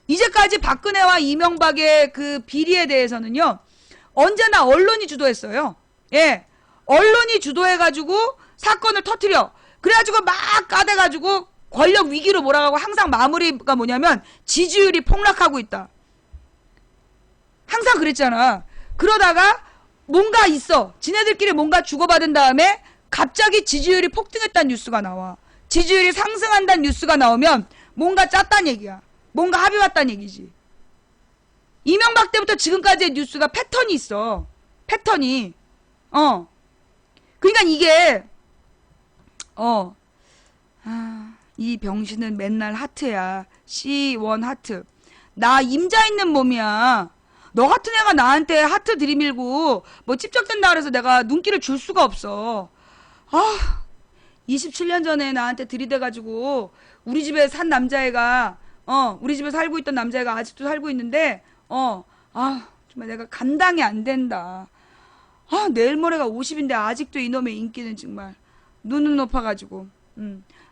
이제까지 박근혜와 이명박의 그 비리에 대해서는요, 언제나 언론이 주도했어요. 예. 언론이 주도해가지고 사건을 터뜨려. 그래가지고 막 까대가지고 권력 위기로 몰아가고 항상 마무리가 뭐냐면 지지율이 폭락하고 있다. 항상 그랬잖아. 그러다가 뭔가 있어. 지네들끼리 뭔가 주고받은 다음에 갑자기 지지율이 폭등했다는 뉴스가 나와. 지지율이 상승한다는 뉴스가 나오면 뭔가 짰단 얘기야. 뭔가 합의 왔단 얘기지. 이명박 때부터 지금까지의 뉴스가 패턴이 있어. 패턴이. 그러니까 이게 이 병신은 맨날 하트야. C1 하트. 나 임자 있는 몸이야. 너 같은 애가 나한테 하트 들이밀고 뭐 찝적된다 그래서 내가 눈길을 줄 수가 없어. 27년 전에 나한테 들이대가지고 우리 집에 산 남자애가 우리 집에 살고 있던 남자애가 아직도 살고 있는데 정말 내가 감당이 안 된다. 내일 모레가 50인데 아직도 이놈의 인기는 정말 눈은 높아가지고.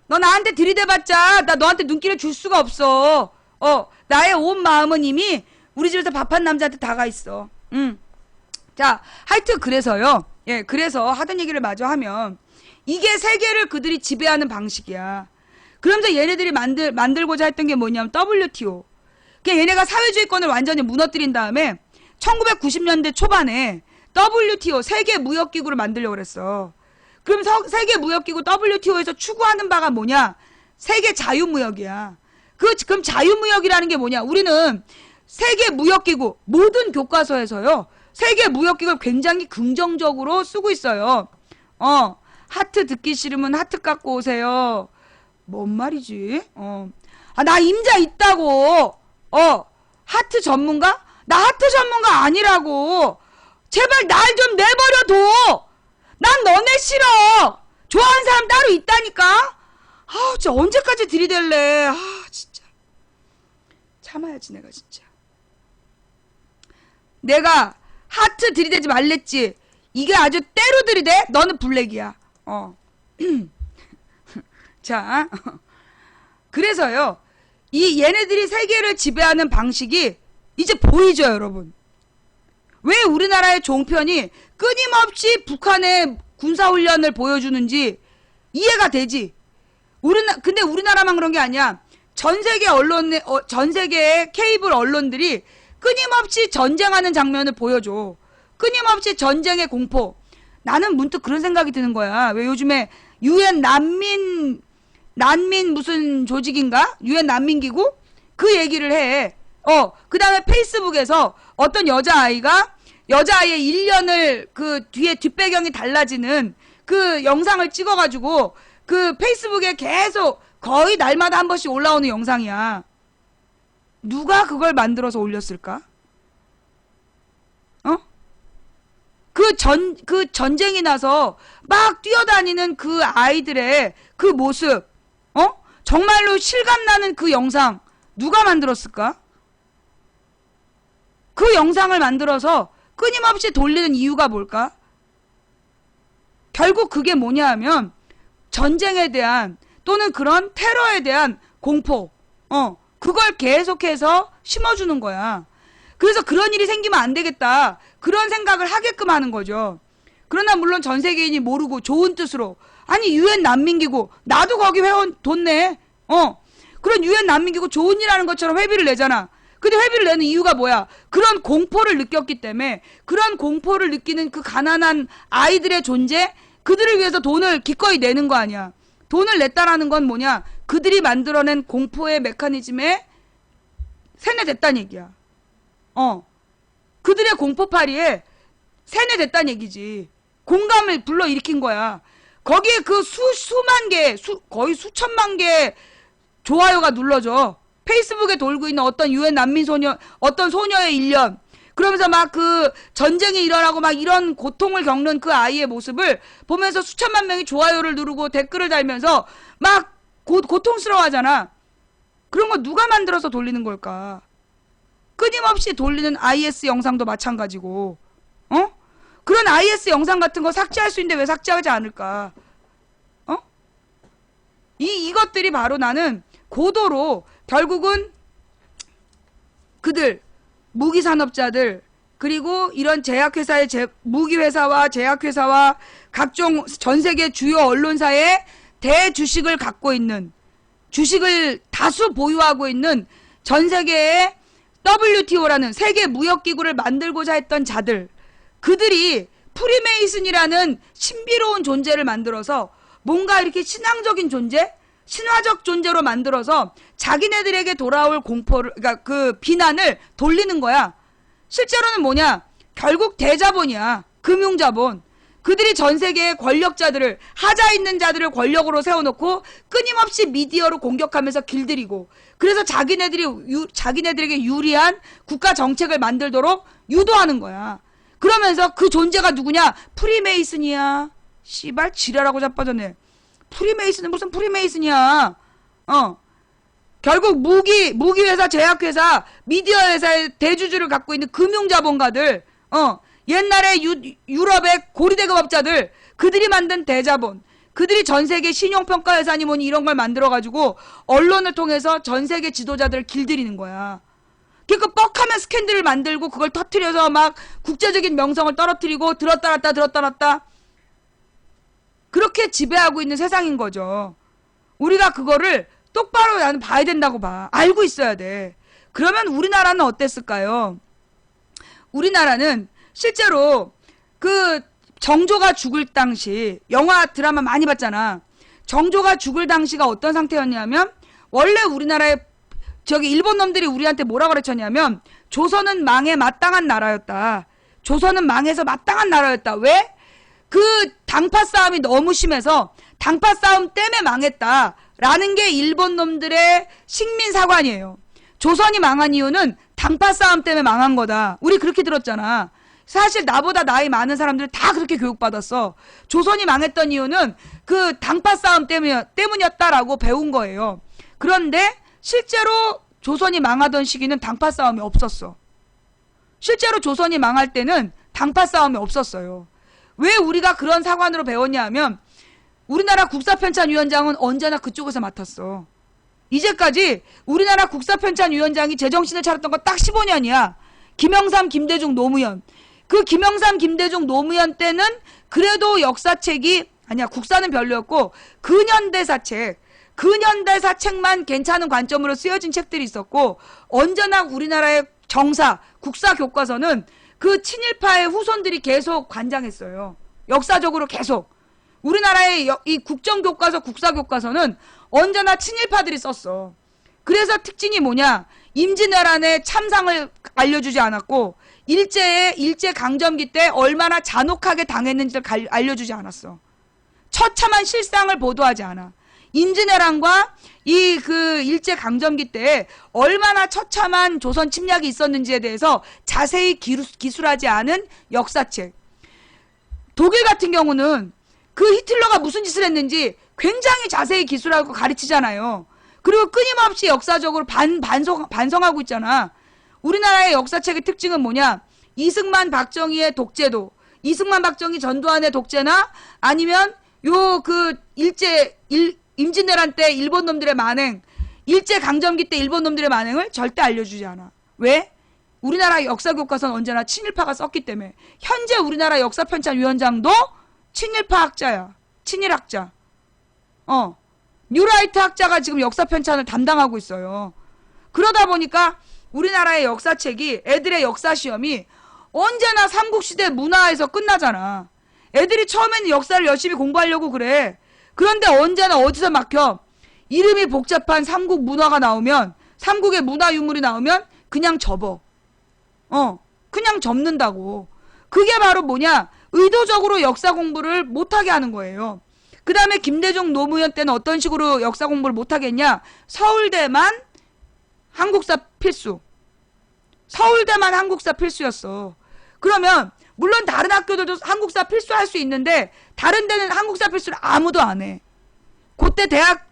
너 나한테 들이대봤자 나 너한테 눈길을 줄 수가 없어. 나의 온 마음은 이미 우리 집에서 밥한 남자한테 다가 있어. 자, 하여튼 그래서요. 예, 그래서 하던 얘기를 마저 하면 이게 세계를 그들이 지배하는 방식이야. 그러면서 얘네들이 만들고자 했던 게 뭐냐면 WTO. 그러니까 얘네가 사회주의권을 완전히 무너뜨린 다음에 1990년대 초반에 WTO 세계무역기구를 만들려고 그랬어. 그럼 세계무역기구 WTO에서 추구하는 바가 뭐냐? 세계 자유무역이야. 그럼 자유무역이라는 게 뭐냐? 우리는 세계무역기구 모든 교과서에서요. 세계무역기구를 굉장히 긍정적으로 쓰고 있어요. 하트 듣기 싫으면 하트 갖고 오세요. 뭔 말이지? 나 임자 있다고. 하트 전문가? 나 하트 전문가 아니라고. 제발 날 좀 내버려둬. 난 너네 싫어. 좋아하는 사람 따로 있다니까. 진짜 언제까지 들이댈래. 진짜 참아야지 내가 진짜. 내가 하트 들이대지 말랬지. 이게 아주 때로 들이대. 너는 블랙이야. 자, 그래서요. 이 얘네들이 세계를 지배하는 방식이 이제 보이죠, 여러분. 왜 우리나라의 종편이 끊임없이 북한의 군사훈련을 보여주는지 이해가 되지. 근데 우리나라만 그런 게 아니야. 전 세계 전 세계의 케이블 언론들이 끊임없이 전쟁하는 장면을 보여줘. 끊임없이 전쟁의 공포. 나는 문득 그런 생각이 드는 거야. 왜 요즘에 UN 난민 무슨 조직인가? UN 난민기구? 그 얘기를 해. 그 다음에 페이스북에서 어떤 여자아이의 1년을 그 뒤에 뒷배경이 달라지는 그 영상을 찍어가지고 그 페이스북에 계속 거의 날마다 한 번씩 올라오는 영상이야. 누가 그걸 올렸을까? 그 전쟁이 나서 막 뛰어다니는 그 아이들의 그 모습, 정말로 실감나는 그 영상, 누가 만들었을까? 그 영상을 만들어서 끊임없이 돌리는 이유가 뭘까? 결국 그게 뭐냐 하면 전쟁에 대한 또는 그런 테러에 대한 공포, 그걸 계속해서 심어주는 거야. 그래서 그런 일이 생기면 안 되겠다. 그런 생각을 하게끔 하는 거죠. 그러나 물론 전 세계인이 모르고 좋은 뜻으로 아니 UN 난민기구 나도 거기 회원 돈 내. 그런 UN 난민기구 좋은 일 하는 것처럼 회비를 내잖아. 근데 회비를 내는 이유가 뭐야? 그런 공포를 느꼈기 때문에 그런 공포를 느끼는 그 가난한 아이들의 존재 그들을 위해서 돈을 기꺼이 내는 거 아니야. 돈을 냈다라는 건 뭐냐? 그들이 만들어낸 공포의 메커니즘에 세뇌됐다는 얘기야. 그 그들의 공포파리에 세뇌됐다는 얘기지. 공감을 불러일으킨 거야. 거기에 그 수만 개, 거의 수천만 개 좋아요가 눌러져. 페이스북에 돌고 있는 어떤 유엔 난민 소녀, 어떤 소녀의 일년. 그러면서 막 그 전쟁이 일어나고 막 이런 고통을 겪는 그 아이의 모습을 보면서 수천만 명이 좋아요를 누르고 댓글을 달면서 막 고통스러워하잖아. 그런 거 누가 만들어서 돌리는 걸까? 끊임없이 돌리는 IS 영상도 마찬가지고, 어? 그런 IS 영상 같은 거 삭제할 수 있는데 왜 삭제하지 않을까? 어? 이것들이 바로 나는 고도로 결국은 그들, 무기산업자들, 그리고 이런 제약회사의 무기회사와 제약회사와 각종 전세계 주요 언론사의 대주식을 갖고 있는, 주식을 다수 보유하고 있는 전 세계의 WTO라는 세계무역기구를 만들고자 했던 자들, 그들이 프리메이슨이라는 신비로운 존재를 만들어서 뭔가 이렇게 신앙적인 존재? 신화적 존재로 만들어서 자기네들에게 돌아올 공포를, 그러니까 그 비난을 돌리는 거야. 실제로는 뭐냐? 결국 대자본이야. 금융자본. 그들이 전 세계의 권력자들을, 하자 있는 자들을 권력으로 세워놓고 끊임없이 미디어로 공격하면서 길들이고, 그래서 자기네들에게 유리한 국가 정책을 만들도록 유도하는 거야. 그러면서 그 존재가 누구냐? 프리메이슨이야. 씨발 지랄하고 자빠졌네. 프리메이슨은 무슨 프리메이슨이야. 결국 무기회사, 제약회사, 미디어회사의 대주주를 갖고 있는 금융자본가들, 옛날에 유럽의 고리대금업자들, 그들이 만든 대자본, 그들이 전세계 신용평가회사니 뭐니 이런 걸 만들어가지고 언론을 통해서 전세계 지도자들을 길들이는 거야. 그러니까 뻑하면 스캔들을 만들고 그걸 터트려서 막 국제적인 명성을 떨어뜨리고 들었다 놨다 그렇게 지배하고 있는 세상인 거죠. 우리가 그거를 똑바로 나는 봐야 된다고 봐. 알고 있어야 돼. 그러면 우리나라는 어땠을까요? 우리나라는 실제로 그 정조가 죽을 당시, 영화 드라마 많이 봤잖아. 정조가 죽을 당시가 어떤 상태였냐면, 원래 우리나라에 일본 놈들이 우리한테 뭐라 그랬냐면 조선은 망해 마땅한 나라였다. 조선은 망해서 마땅한 나라였다. 왜? 그 당파 싸움이 너무 심해서 당파 싸움 때문에 망했다 라는 게 일본 놈들의 식민사관이에요. 조선이 망한 이유는 당파 싸움 때문에 망한 거다. 우리 그렇게 들었잖아. 사실 나보다 나이 많은 사람들 다 그렇게 교육받았어. 조선이 망했던 이유는 그 당파 싸움 때문이었다라고 배운 거예요. 그런데 실제로 조선이 망하던 시기는 당파 싸움이 없었어. 실제로 조선이 망할 때는 당파 싸움이 없었어요. 왜 우리가 그런 사관으로 배웠냐 하면 우리나라 국사편찬위원장은 언제나 그쪽에서 맡았어. 이제까지 우리나라 국사편찬위원장이 제정신을 차렸던 거 딱 15년이야. 김영삼, 김대중, 노무현. 그 김영삼, 김대중, 노무현 때는 그래도 역사책이, 아니야, 국사는 별로였고 근현대사책만 괜찮은 관점으로 쓰여진 책들이 있었고, 언제나 우리나라의 정사, 국사 교과서는 그 친일파의 후손들이 계속 관장했어요. 역사적으로 계속. 우리나라의 이 국정교과서, 국사교과서는 언제나 친일파들이 썼어. 그래서 특징이 뭐냐? 임진왜란의 참상을 알려주지 않았고, 일제강점기 때 얼마나 잔혹하게 당했는지를 알려주지 않았어. 처참한 실상을 보도하지 않아. 임진왜란과 일제강점기 때 얼마나 처참한 조선 침략이 있었는지에 대해서 자세히 기술하지 않은 역사책. 독일 같은 경우는 그 히틀러가 무슨 짓을 했는지 굉장히 자세히 기술하고 가르치잖아요. 그리고 끊임없이 역사적으로 반성하고 있잖아. 우리나라의 역사책의 특징은 뭐냐? 이승만, 박정희의 독재도, 이승만, 박정희, 전두환의 독재나 아니면 임진왜란 때 일본 놈들의 만행, 일제강점기 때 일본 놈들의 만행을 절대 알려주지 않아. 왜? 우리나라 역사교과서는 언제나 친일파가 썼기 때문에. 현재 우리나라 역사편찬위원장도 친일파 학자야. 친일학자. 뉴라이트 학자가 지금 역사편찬을 담당하고 있어요. 그러다 보니까 우리나라의 역사책이, 애들의 역사시험이 언제나 삼국시대 문화에서 끝나잖아. 애들이 처음에는 역사를 열심히 공부하려고 그래. 그런데 언제나 어디서 막혀? 이름이 복잡한 삼국 문화가 나오면, 삼국의 문화 유물이 나오면 그냥 접어. 그냥 접는다고. 그게 바로 뭐냐? 의도적으로 역사 공부를 못하게 하는 거예요. 그 다음에 김대중 노무현 때는 어떤 식으로 역사 공부를 못하게 했냐? 서울대만 한국사 필수. 서울대만 한국사 필수였어. 그러면 물론 다른 학교들도 한국사 필수할 수 있는데 다른 데는 한국사 필수를 아무도 안 해. 그때 대학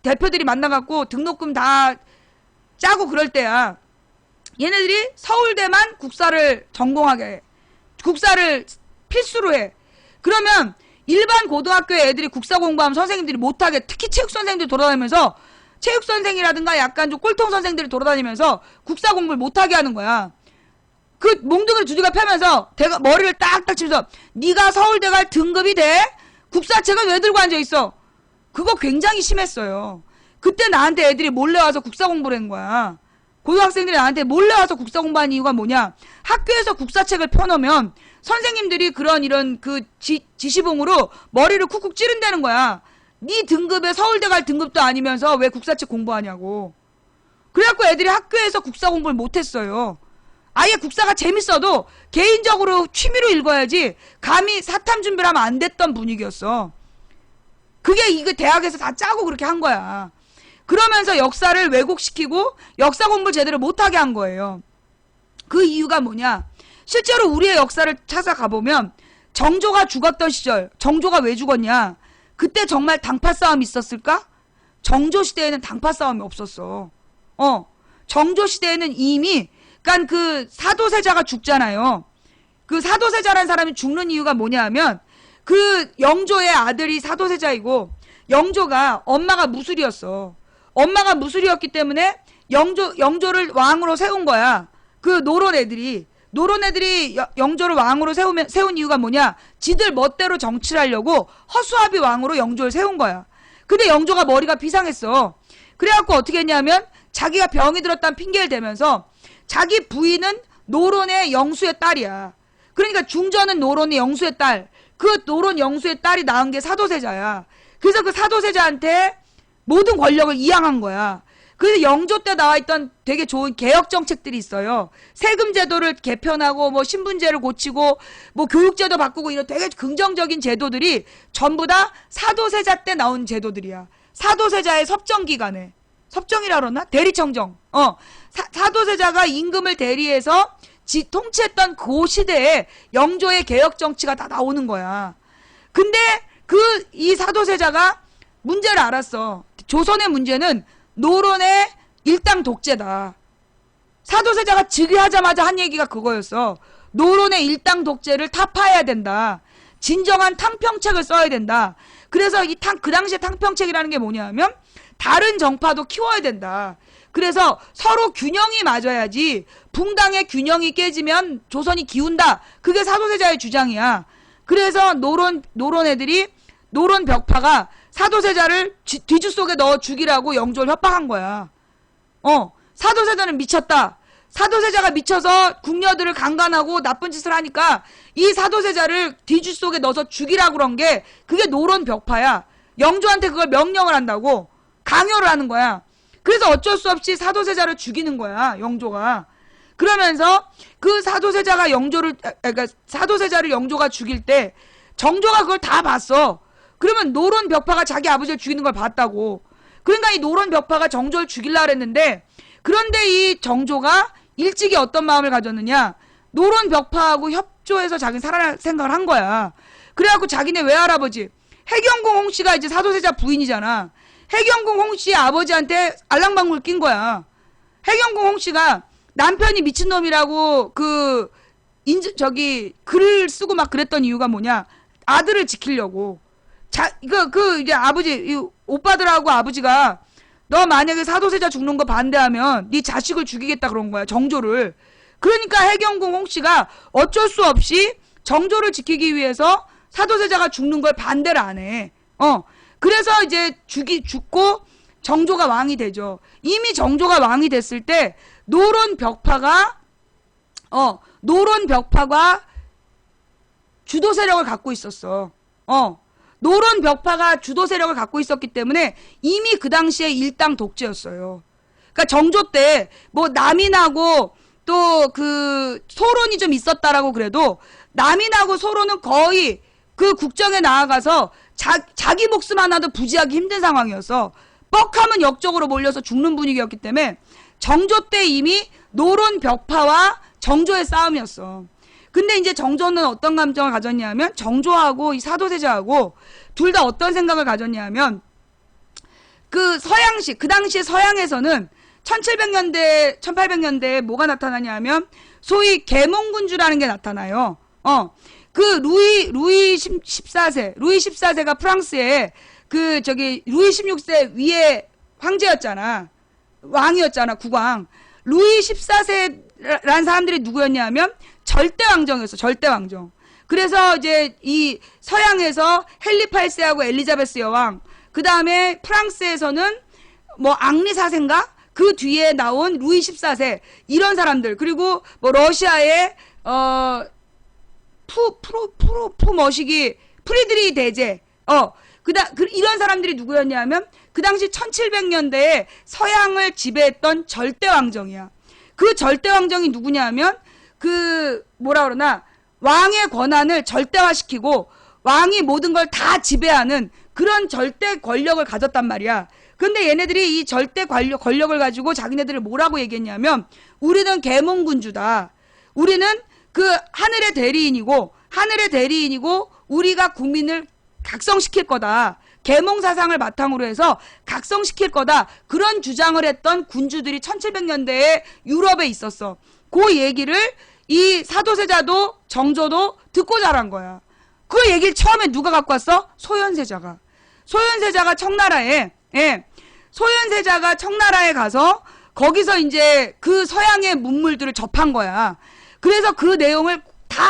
대표들이 만나갖고 등록금 다 짜고 그럴 때야. 얘네들이 서울대만 국사를 전공하게 해. 국사를 필수로 해. 그러면 일반 고등학교에 애들이 국사 공부하면 선생님들이 못하게, 특히 체육 선생님들이 돌아다니면서, 체육 선생이라든가 약간 좀 꼴통 선생들이 돌아다니면서 국사 공부를 못하게 하는 거야. 그 몽둥이를 두들겨 패면서 머리를 딱딱 치면서 네가 서울대 갈 등급이 돼? 국사책은 왜 들고 앉아있어? 그거 굉장히 심했어요. 그때 나한테 애들이 몰래 와서 국사 공부를 한 거야. 고등학생들이 나한테 몰래 와서 국사 공부한 이유가 뭐냐? 학교에서 국사책을 펴놓으면 선생님들이 이런 지시봉으로 머리를 쿡쿡 찌른다는 거야. 네 등급에 서울대 갈 등급도 아니면서 왜 국사책 공부하냐고. 그래갖고 애들이 학교에서 국사 공부를 못했어요. 아예 국사가 재밌어도 개인적으로 취미로 읽어야지 감히 사탐 준비를 하면 안 됐던 분위기였어. 그게 이거 대학에서 다 짜고 그렇게 한 거야. 그러면서 역사를 왜곡시키고 역사 공부를 제대로 못하게 한 거예요. 그 이유가 뭐냐? 실제로 우리의 역사를 찾아가 보면 정조가 죽었던 시절, 정조가 왜 죽었냐? 그때 정말 당파 싸움이 있었을까? 정조 시대에는 당파 싸움이 없었어. 정조 시대에는 이미 그러니까 그 사도세자가 죽잖아요. 그 사도세자라는 사람이 죽는 이유가 뭐냐 하면 그 영조의 아들이 사도세자이고 영조가 엄마가 무술이었어. 엄마가 무술이었기 때문에 영조를 왕으로 세운 거야. 그 노론 애들이 영조를 왕으로 세운 이유가 뭐냐? 지들 멋대로 정치를 하려고 허수아비 왕으로 영조를 세운 거야. 근데 영조가 머리가 비상했어. 그래갖고 어떻게 했냐면 자기가 병이 들었다는 핑계를 대면서 자기 부인은 노론의 영수의 딸이야. 그러니까 중전은 노론의 영수의 딸. 그 노론 영수의 딸이 낳은 게 사도세자야. 그래서 그 사도세자한테 모든 권력을 이양한 거야. 그래서 영조 때 나와있던 되게 좋은 개혁 정책들이 있어요. 세금 제도를 개편하고 뭐 신분제를 고치고 뭐 교육제도 바꾸고 이런 되게 긍정적인 제도들이 전부 다 사도세자 때 나온 제도들이야. 사도세자의 섭정기간에. 섭정이라 그러나? 대리청정. 사도세자가 임금을 대리해서 통치했던 그 시대에 영조의 개혁 정치가 다 나오는 거야. 근데 이 사도세자가 문제를 알았어. 조선의 문제는 노론의 일당 독재다. 사도세자가 즉위하자마자 한 얘기가 그거였어. 노론의 일당 독재를 타파해야 된다. 진정한 탕평책을 써야 된다. 그래서 그 당시에 탕평책이라는 게 뭐냐면 다른 정파도 키워야 된다. 그래서 서로 균형이 맞아야지 붕당의 균형이 깨지면 조선이 기운다. 그게 사도세자의 주장이야. 그래서 노론 애들이 노론 벽파가 사도세자를 뒤주 속에 넣어 죽이라고 영조를 협박한 거야. 사도세자는 미쳤다. 사도세자가 미쳐서 궁녀들을 강간하고 나쁜 짓을 하니까 이 사도세자를 뒤주 속에 넣어서 죽이라고 그런 게 그게 노론 벽파야. 영조한테 그걸 명령을 한다고 강요를 하는 거야. 그래서 어쩔 수 없이 사도세자를 죽이는 거야, 영조가. 그러면서 그 사도세자를 영조가 죽일 때 정조가 그걸 다 봤어. 그러면 노론 벽파가 자기 아버지를 죽이는 걸 봤다고. 그러니까 이 노론 벽파가 정조를 죽이려고 했는데 그런데 이 정조가 일찍이 어떤 마음을 가졌느냐? 노론 벽파하고 협조해서 자기는 살아날 생각을 한 거야. 그래갖고 자기네 외할아버지 해경궁 홍씨가 이제 사도세자 부인이잖아. 해경궁 홍씨의 아버지한테 알랑방구를 낀 거야. 해경궁 홍씨가 남편이 미친놈이라고 글을 쓰고 막 그랬던 이유가 뭐냐? 아들을 지키려고. 이제 오빠들하고 아버지가 너 만약에 사도세자 죽는 거 반대하면 네 자식을 죽이겠다 그런 거야, 정조를. 그러니까 해경궁 홍씨가 어쩔 수 없이 정조를 지키기 위해서 사도세자가 죽는 걸 반대를 안 해. 그래서 이제 죽고 정조가 왕이 되죠. 이미 정조가 왕이 됐을 때 노론 벽파가 주도 세력을 갖고 있었어. 노론 벽파가 주도 세력을 갖고 있었기 때문에 이미 그 당시에 일당 독재였어요. 그러니까 정조 때 뭐 남인하고 또 그 소론이 좀 있었다라고 그래도 남인하고 소론은 거의 그 국정에 나아가서 자기 목숨 하나도 부지하기 힘든 상황이었어. 뻑하면 역적으로 몰려서 죽는 분위기였기 때문에 정조 때 이미 노론 벽파와 정조의 싸움이었어. 근데 이제 정조는 어떤 감정을 가졌냐면 정조하고 이 사도세자하고 둘 다 어떤 생각을 가졌냐면 그 서양식 그 당시에 서양에서는 1700년대 1800년대에 뭐가 나타나냐면 소위 계몽군주라는 게 나타나요. 그 루이 14세가 프랑스의 그 저기 루이 16세 위에 황제였잖아. 왕이었잖아. 국왕. 루이 14세라는 사람들이 누구였냐면 절대왕정이었어. 절대왕정. 그래서 이제 이 서양에서 헨리 8세하고 엘리자베스 여왕, 그 다음에 프랑스에서는 뭐 앙리 4세인가? 그 뒤에 나온 루이 14세 이런 사람들, 그리고 뭐 러시아의 머시기 프리드리 대제 이런 사람들이 누구였냐면 그 당시 1700년대에 서양을 지배했던 절대왕정이야. 그 절대왕정이 누구냐면 그 뭐라 그러나 왕의 권한을 절대화시키고 왕이 모든 걸 다 지배하는 그런 절대 권력을 가졌단 말이야. 근데 얘네들이 이 절대 권력을 가지고 자기네들을 뭐라고 얘기했냐면 우리는 계몽군주다. 우리는 그 하늘의 대리인이고 우리가 국민을 각성시킬 거다. 계몽 사상을 바탕으로 해서 각성시킬 거다. 그런 주장을 했던 군주들이 1700년대에 유럽에 있었어. 그 얘기를 이 사도세자도 정조도 듣고 자란 거야. 그 얘기를 처음에 누가 갖고 왔어? 소현세자가 청나라에 소현세자가 청나라에 가서 거기서 이제 그 서양의 문물들을 접한 거야. 그래서 그 내용을 다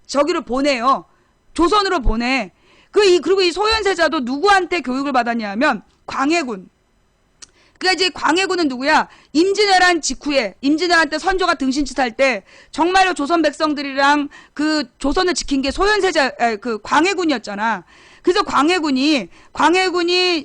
저기로 보내요. 조선으로 보내. 그리고 이 소현세자도 누구한테 교육을 받았냐면 광해군. 그러니까 이제 광해군은 누구야? 임진왜란 직후에 임진왜란 때 선조가 등신짓 할 때 정말로 조선 백성들이랑 그 조선을 지킨 게 소현세자 그 광해군이었잖아. 그래서 광해군이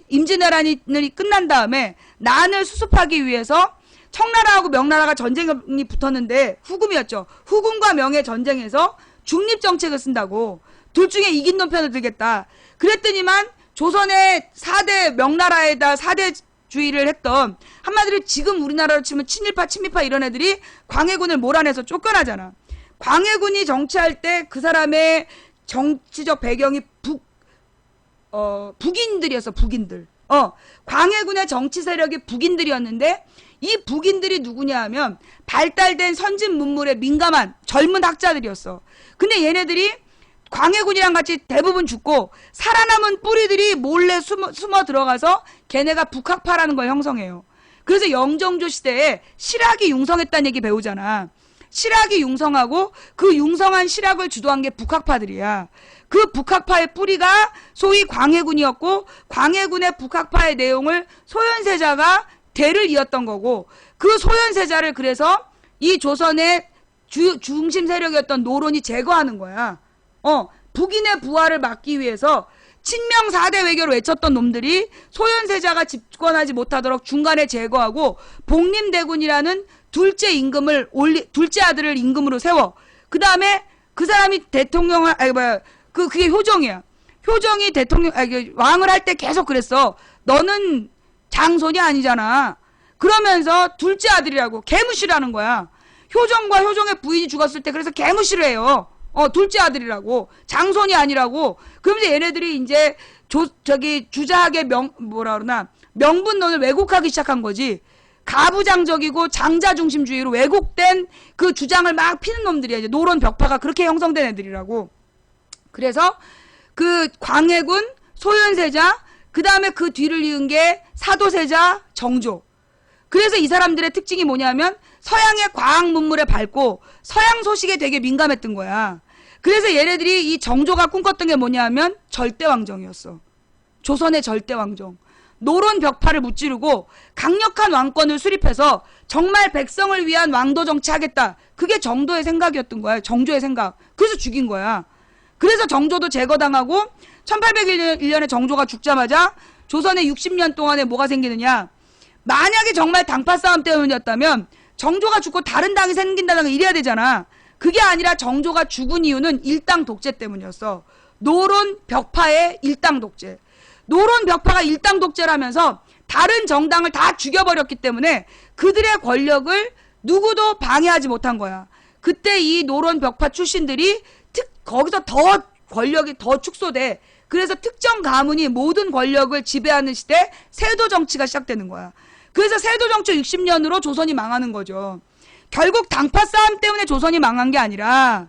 임진왜란이 끝난 다음에 난을 수습하기 위해서 청나라하고 명나라가 전쟁이 붙었는데 후금이었죠. 후금과 명의 전쟁에서 중립정책을 쓴다고. 둘 중에 이긴 놈 편을 들겠다. 그랬더니만 조선의 4대 명나라에다 4대주의를 했던, 한마디로 지금 우리나라로 치면 친일파 이런 애들이 광해군을 몰아내서 쫓겨나잖아. 광해군이 정치할 때 그 사람의 정치적 배경이 북인들이었어. 북인들. 광해군의 정치 세력이 북인들이었는데 이 북인들이 누구냐 하면 발달된 선진 문물에 민감한 젊은 학자들이었어. 근데 얘네들이 광해군이랑 같이 대부분 죽고 살아남은 뿌리들이 몰래 숨어 들어가서 걔네가 북학파라는 걸 형성해요. 그래서 영정조 시대에 실학이 융성했다는 얘기 배우잖아. 실학이 융성하고 그 융성한 실학을 주도한 게 북학파들이야. 그 북학파의 뿌리가 소위 광해군이었고 광해군의 북학파의 내용을 소현세자가 대를 이었던 거고, 그 소현세자를 그래서 이 조선의 중심 세력이었던 노론이 제거하는 거야. 북인의 부활을 막기 위해서 친명 4대 외교를 외쳤던 놈들이 소현세자가 집권하지 못하도록 중간에 제거하고 복림대군이라는 둘째 아들을 임금으로 세워. 그 다음에 그 사람이 대통령을, 그게 효정이야. 효정이 왕을 할 때 계속 그랬어. 너는 장손이 아니잖아. 그러면서 둘째 아들이라고 개무시라는 거야. 효정과 효정의 부인이 죽었을 때 그래서 개무시를 해요. 둘째 아들이라고. 장손이 아니라고. 그러면서 얘네들이 이제 주자학의 명분론을 왜곡하기 시작한 거지. 가부장적이고 장자중심주의로 왜곡된 그 주장을 막 피는 놈들이야. 이제 노론 벽파가 그렇게 형성된 애들이라고. 그래서 그 광해군, 소현세자, 그 다음에 그 뒤를 이은 게 사도세자, 정조. 그래서 이 사람들의 특징이 뭐냐면 서양의 과학 문물에 밝고 서양 소식에 되게 민감했던 거야. 그래서 얘네들이 이 정조가 꿈꿨던 게 뭐냐면 절대왕정이었어. 조선의 절대왕정. 노론 벽파를 무찌르고 강력한 왕권을 수립해서 정말 백성을 위한 왕도 정치하겠다. 그게 정도의 생각이었던 거야. 정조의 생각. 그래서 죽인 거야. 그래서 정조도 제거당하고 1801년에 정조가 죽자마자 조선의 60년 동안에 뭐가 생기느냐. 만약에 정말 당파 싸움 때문이었다면 정조가 죽고 다른 당이 생긴다든가 이래야 되잖아. 그게 아니라 정조가 죽은 이유는 일당 독재 때문이었어. 노론 벽파의 일당 독재. 노론 벽파가 일당 독재라면서 다른 정당을 다 죽여버렸기 때문에 그들의 권력을 누구도 방해하지 못한 거야. 그때 이 노론 벽파 출신들이 거기서 더 권력이 더 축소돼. 그래서 특정 가문이 모든 권력을 지배하는 시대 세도 정치가 시작되는 거야. 그래서 세도 정치 60년으로 조선이 망하는 거죠. 결국 당파 싸움 때문에 조선이 망한 게 아니라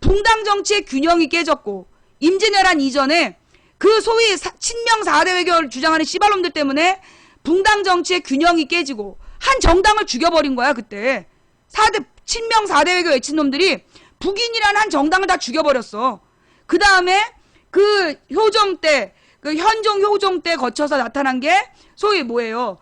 붕당 정치의 균형이 깨졌고 임진왜란 이전에 그 소위 친명 4대 외교를 주장하는 씨발놈들 때문에 붕당 정치의 균형이 깨지고 한 정당을 죽여버린 거야. 그때 친명 4대 외교 외친 놈들이 북인이라는 한 정당을 다 죽여버렸어. 그 다음에 그 효종 때, 그 현종 효종 때 거쳐서 나타난 게 소위 뭐예요?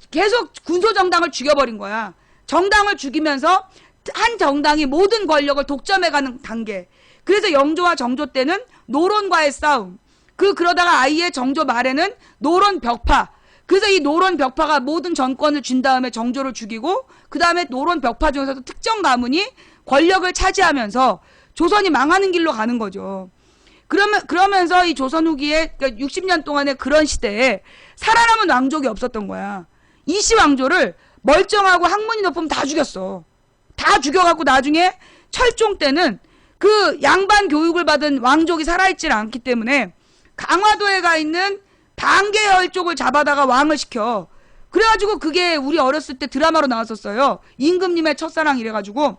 계속 군소정당을 죽여버린 거야. 정당을 죽이면서 한 정당이 모든 권력을 독점해가는 단계. 그래서 영조와 정조 때는 노론과의 싸움. 그러다가 아예 정조 말에는 노론 벽파. 그래서 이 노론 벽파가 모든 정권을 쥔 다음에 정조를 죽이고, 그 다음에 노론 벽파 중에서도 특정 가문이 권력을 차지하면서 조선이 망하는 길로 가는 거죠. 그러면서 이 조선 후기에, 그러니까 60년 동안의 그런 시대에 살아남은 왕족이 없었던 거야. 이씨 왕조를 멀쩡하고 학문이 높으면 다 죽였어. 다 죽여갖고 나중에 철종 때는 그 양반 교육을 받은 왕족이 살아있질 않기 때문에 강화도에 가 있는 방계열 쪽을 잡아다가 왕을 시켜. 그래가지고 그게 우리 어렸을 때 드라마로 나왔었어요. 임금님의 첫사랑 이래가지고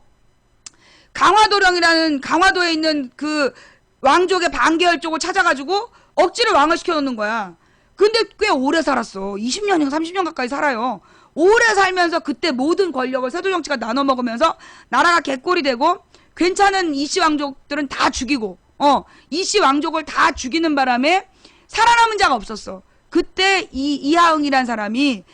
강화도령이라는 강화도에 있는 그 왕족의 방계열 쪽을 찾아가지고 억지로 왕을 시켜놓는 거야. 근데 꽤 오래 살았어. 20년인가 30년 가까이 살아요. 오래 살면서 그때 모든 권력을 세도정치가 나눠 먹으면서 나라가 개꼴이 되고 괜찮은 이씨 왕족들은 다 죽이고 이씨 왕족을 다 죽이는 바람에 살아남은 자가 없었어. 그때 이하응이란 사람이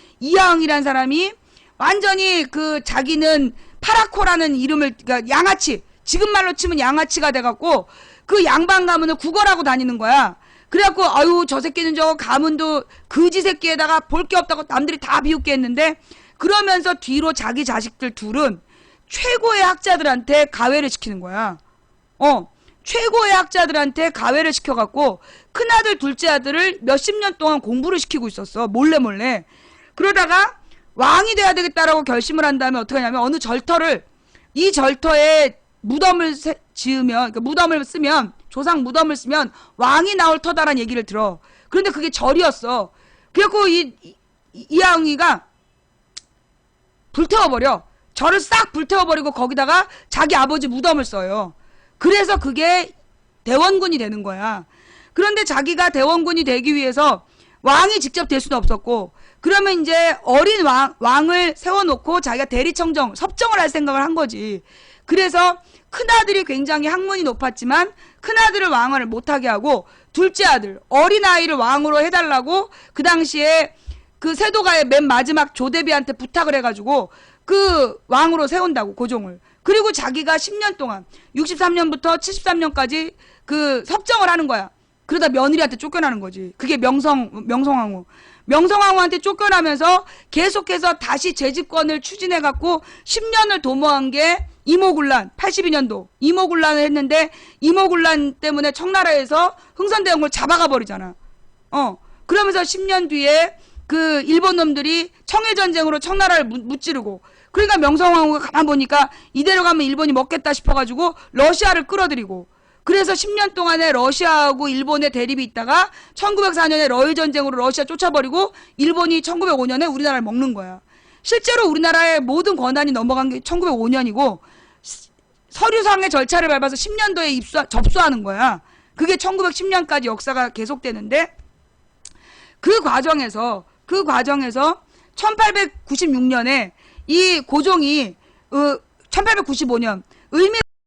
완전히 그 자기는 파라코라는 이름을, 그러니까 양아치, 지금 말로 치면 양아치가 돼갖고 그 양반 가문을 구걸하고 다니는 거야. 그래갖고 아유 저 새끼는 저 가문도 그지 새끼에다가 볼 게 없다고 남들이 다 비웃게 했는데, 그러면서 뒤로 자기 자식들 둘은 최고의 학자들한테 가외를 시키는 거야. 최고의 학자들한테 가외를 시켜갖고 큰아들 둘째 아들을 몇십 년 동안 공부를 시키고 있었어. 몰래. 그러다가 왕이 돼야 되겠다라고 결심을 한 다음에 어떻게 하냐면 어느 이 절터에 무덤을 지으면, 그러니까 무덤을 쓰면, 조상 무덤을 쓰면 왕이 나올 터다라는 얘기를 들어. 그런데 그게 절이었어. 그래갖고 이하응이가 불태워버려. 절을 싹 불태워버리고 거기다가 자기 아버지 무덤을 써요. 그래서 그게 대원군이 되는 거야. 그런데 자기가 대원군이 되기 위해서 왕이 직접 될 수는 없었고, 그러면 이제 어린 왕을 세워놓고 자기가 대리청정, 섭정을 할 생각을 한 거지. 그래서 큰아들이 굉장히 학문이 높았지만 큰아들을 왕을 못하게 하고 둘째 아들, 어린아이를 왕으로 해달라고 그 당시에 그 세도가의 맨 마지막 조대비한테 부탁을 해가지고 그 왕으로 세운다고, 고종을. 그리고 자기가 10년 동안 63년부터 73년까지 그 섭정을 하는 거야. 그러다 며느리한테 쫓겨나는 거지. 그게 명성황후한테 쫓겨나면서 계속해서 다시 재집권을 추진해갖고 10년을 도모한 게 이모군란, 82년도 이모군란을 했는데, 이모군란 때문에 청나라에서 흥선대원군을 잡아가 버리잖아. 그러면서 10년 뒤에 그 일본 놈들이 청해전쟁으로 청나라를 무찌르고, 그러니까 명성황후가 가만 보니까 이대로 가면 일본이 먹겠다 싶어가지고 러시아를 끌어들이고, 그래서 10년 동안에 러시아하고 일본의 대립이 있다가 1904년에 러일전쟁으로 러시아 쫓아버리고 일본이 1905년에 우리나라를 먹는 거야. 실제로 우리나라의 모든 권한이 넘어간 게 1905년이고 서류상의 절차를 밟아서 10년도에 접수하는 거야. 그게 1910년까지 역사가 계속되는데, 그 과정에서 1896년에 이 고종이 1895년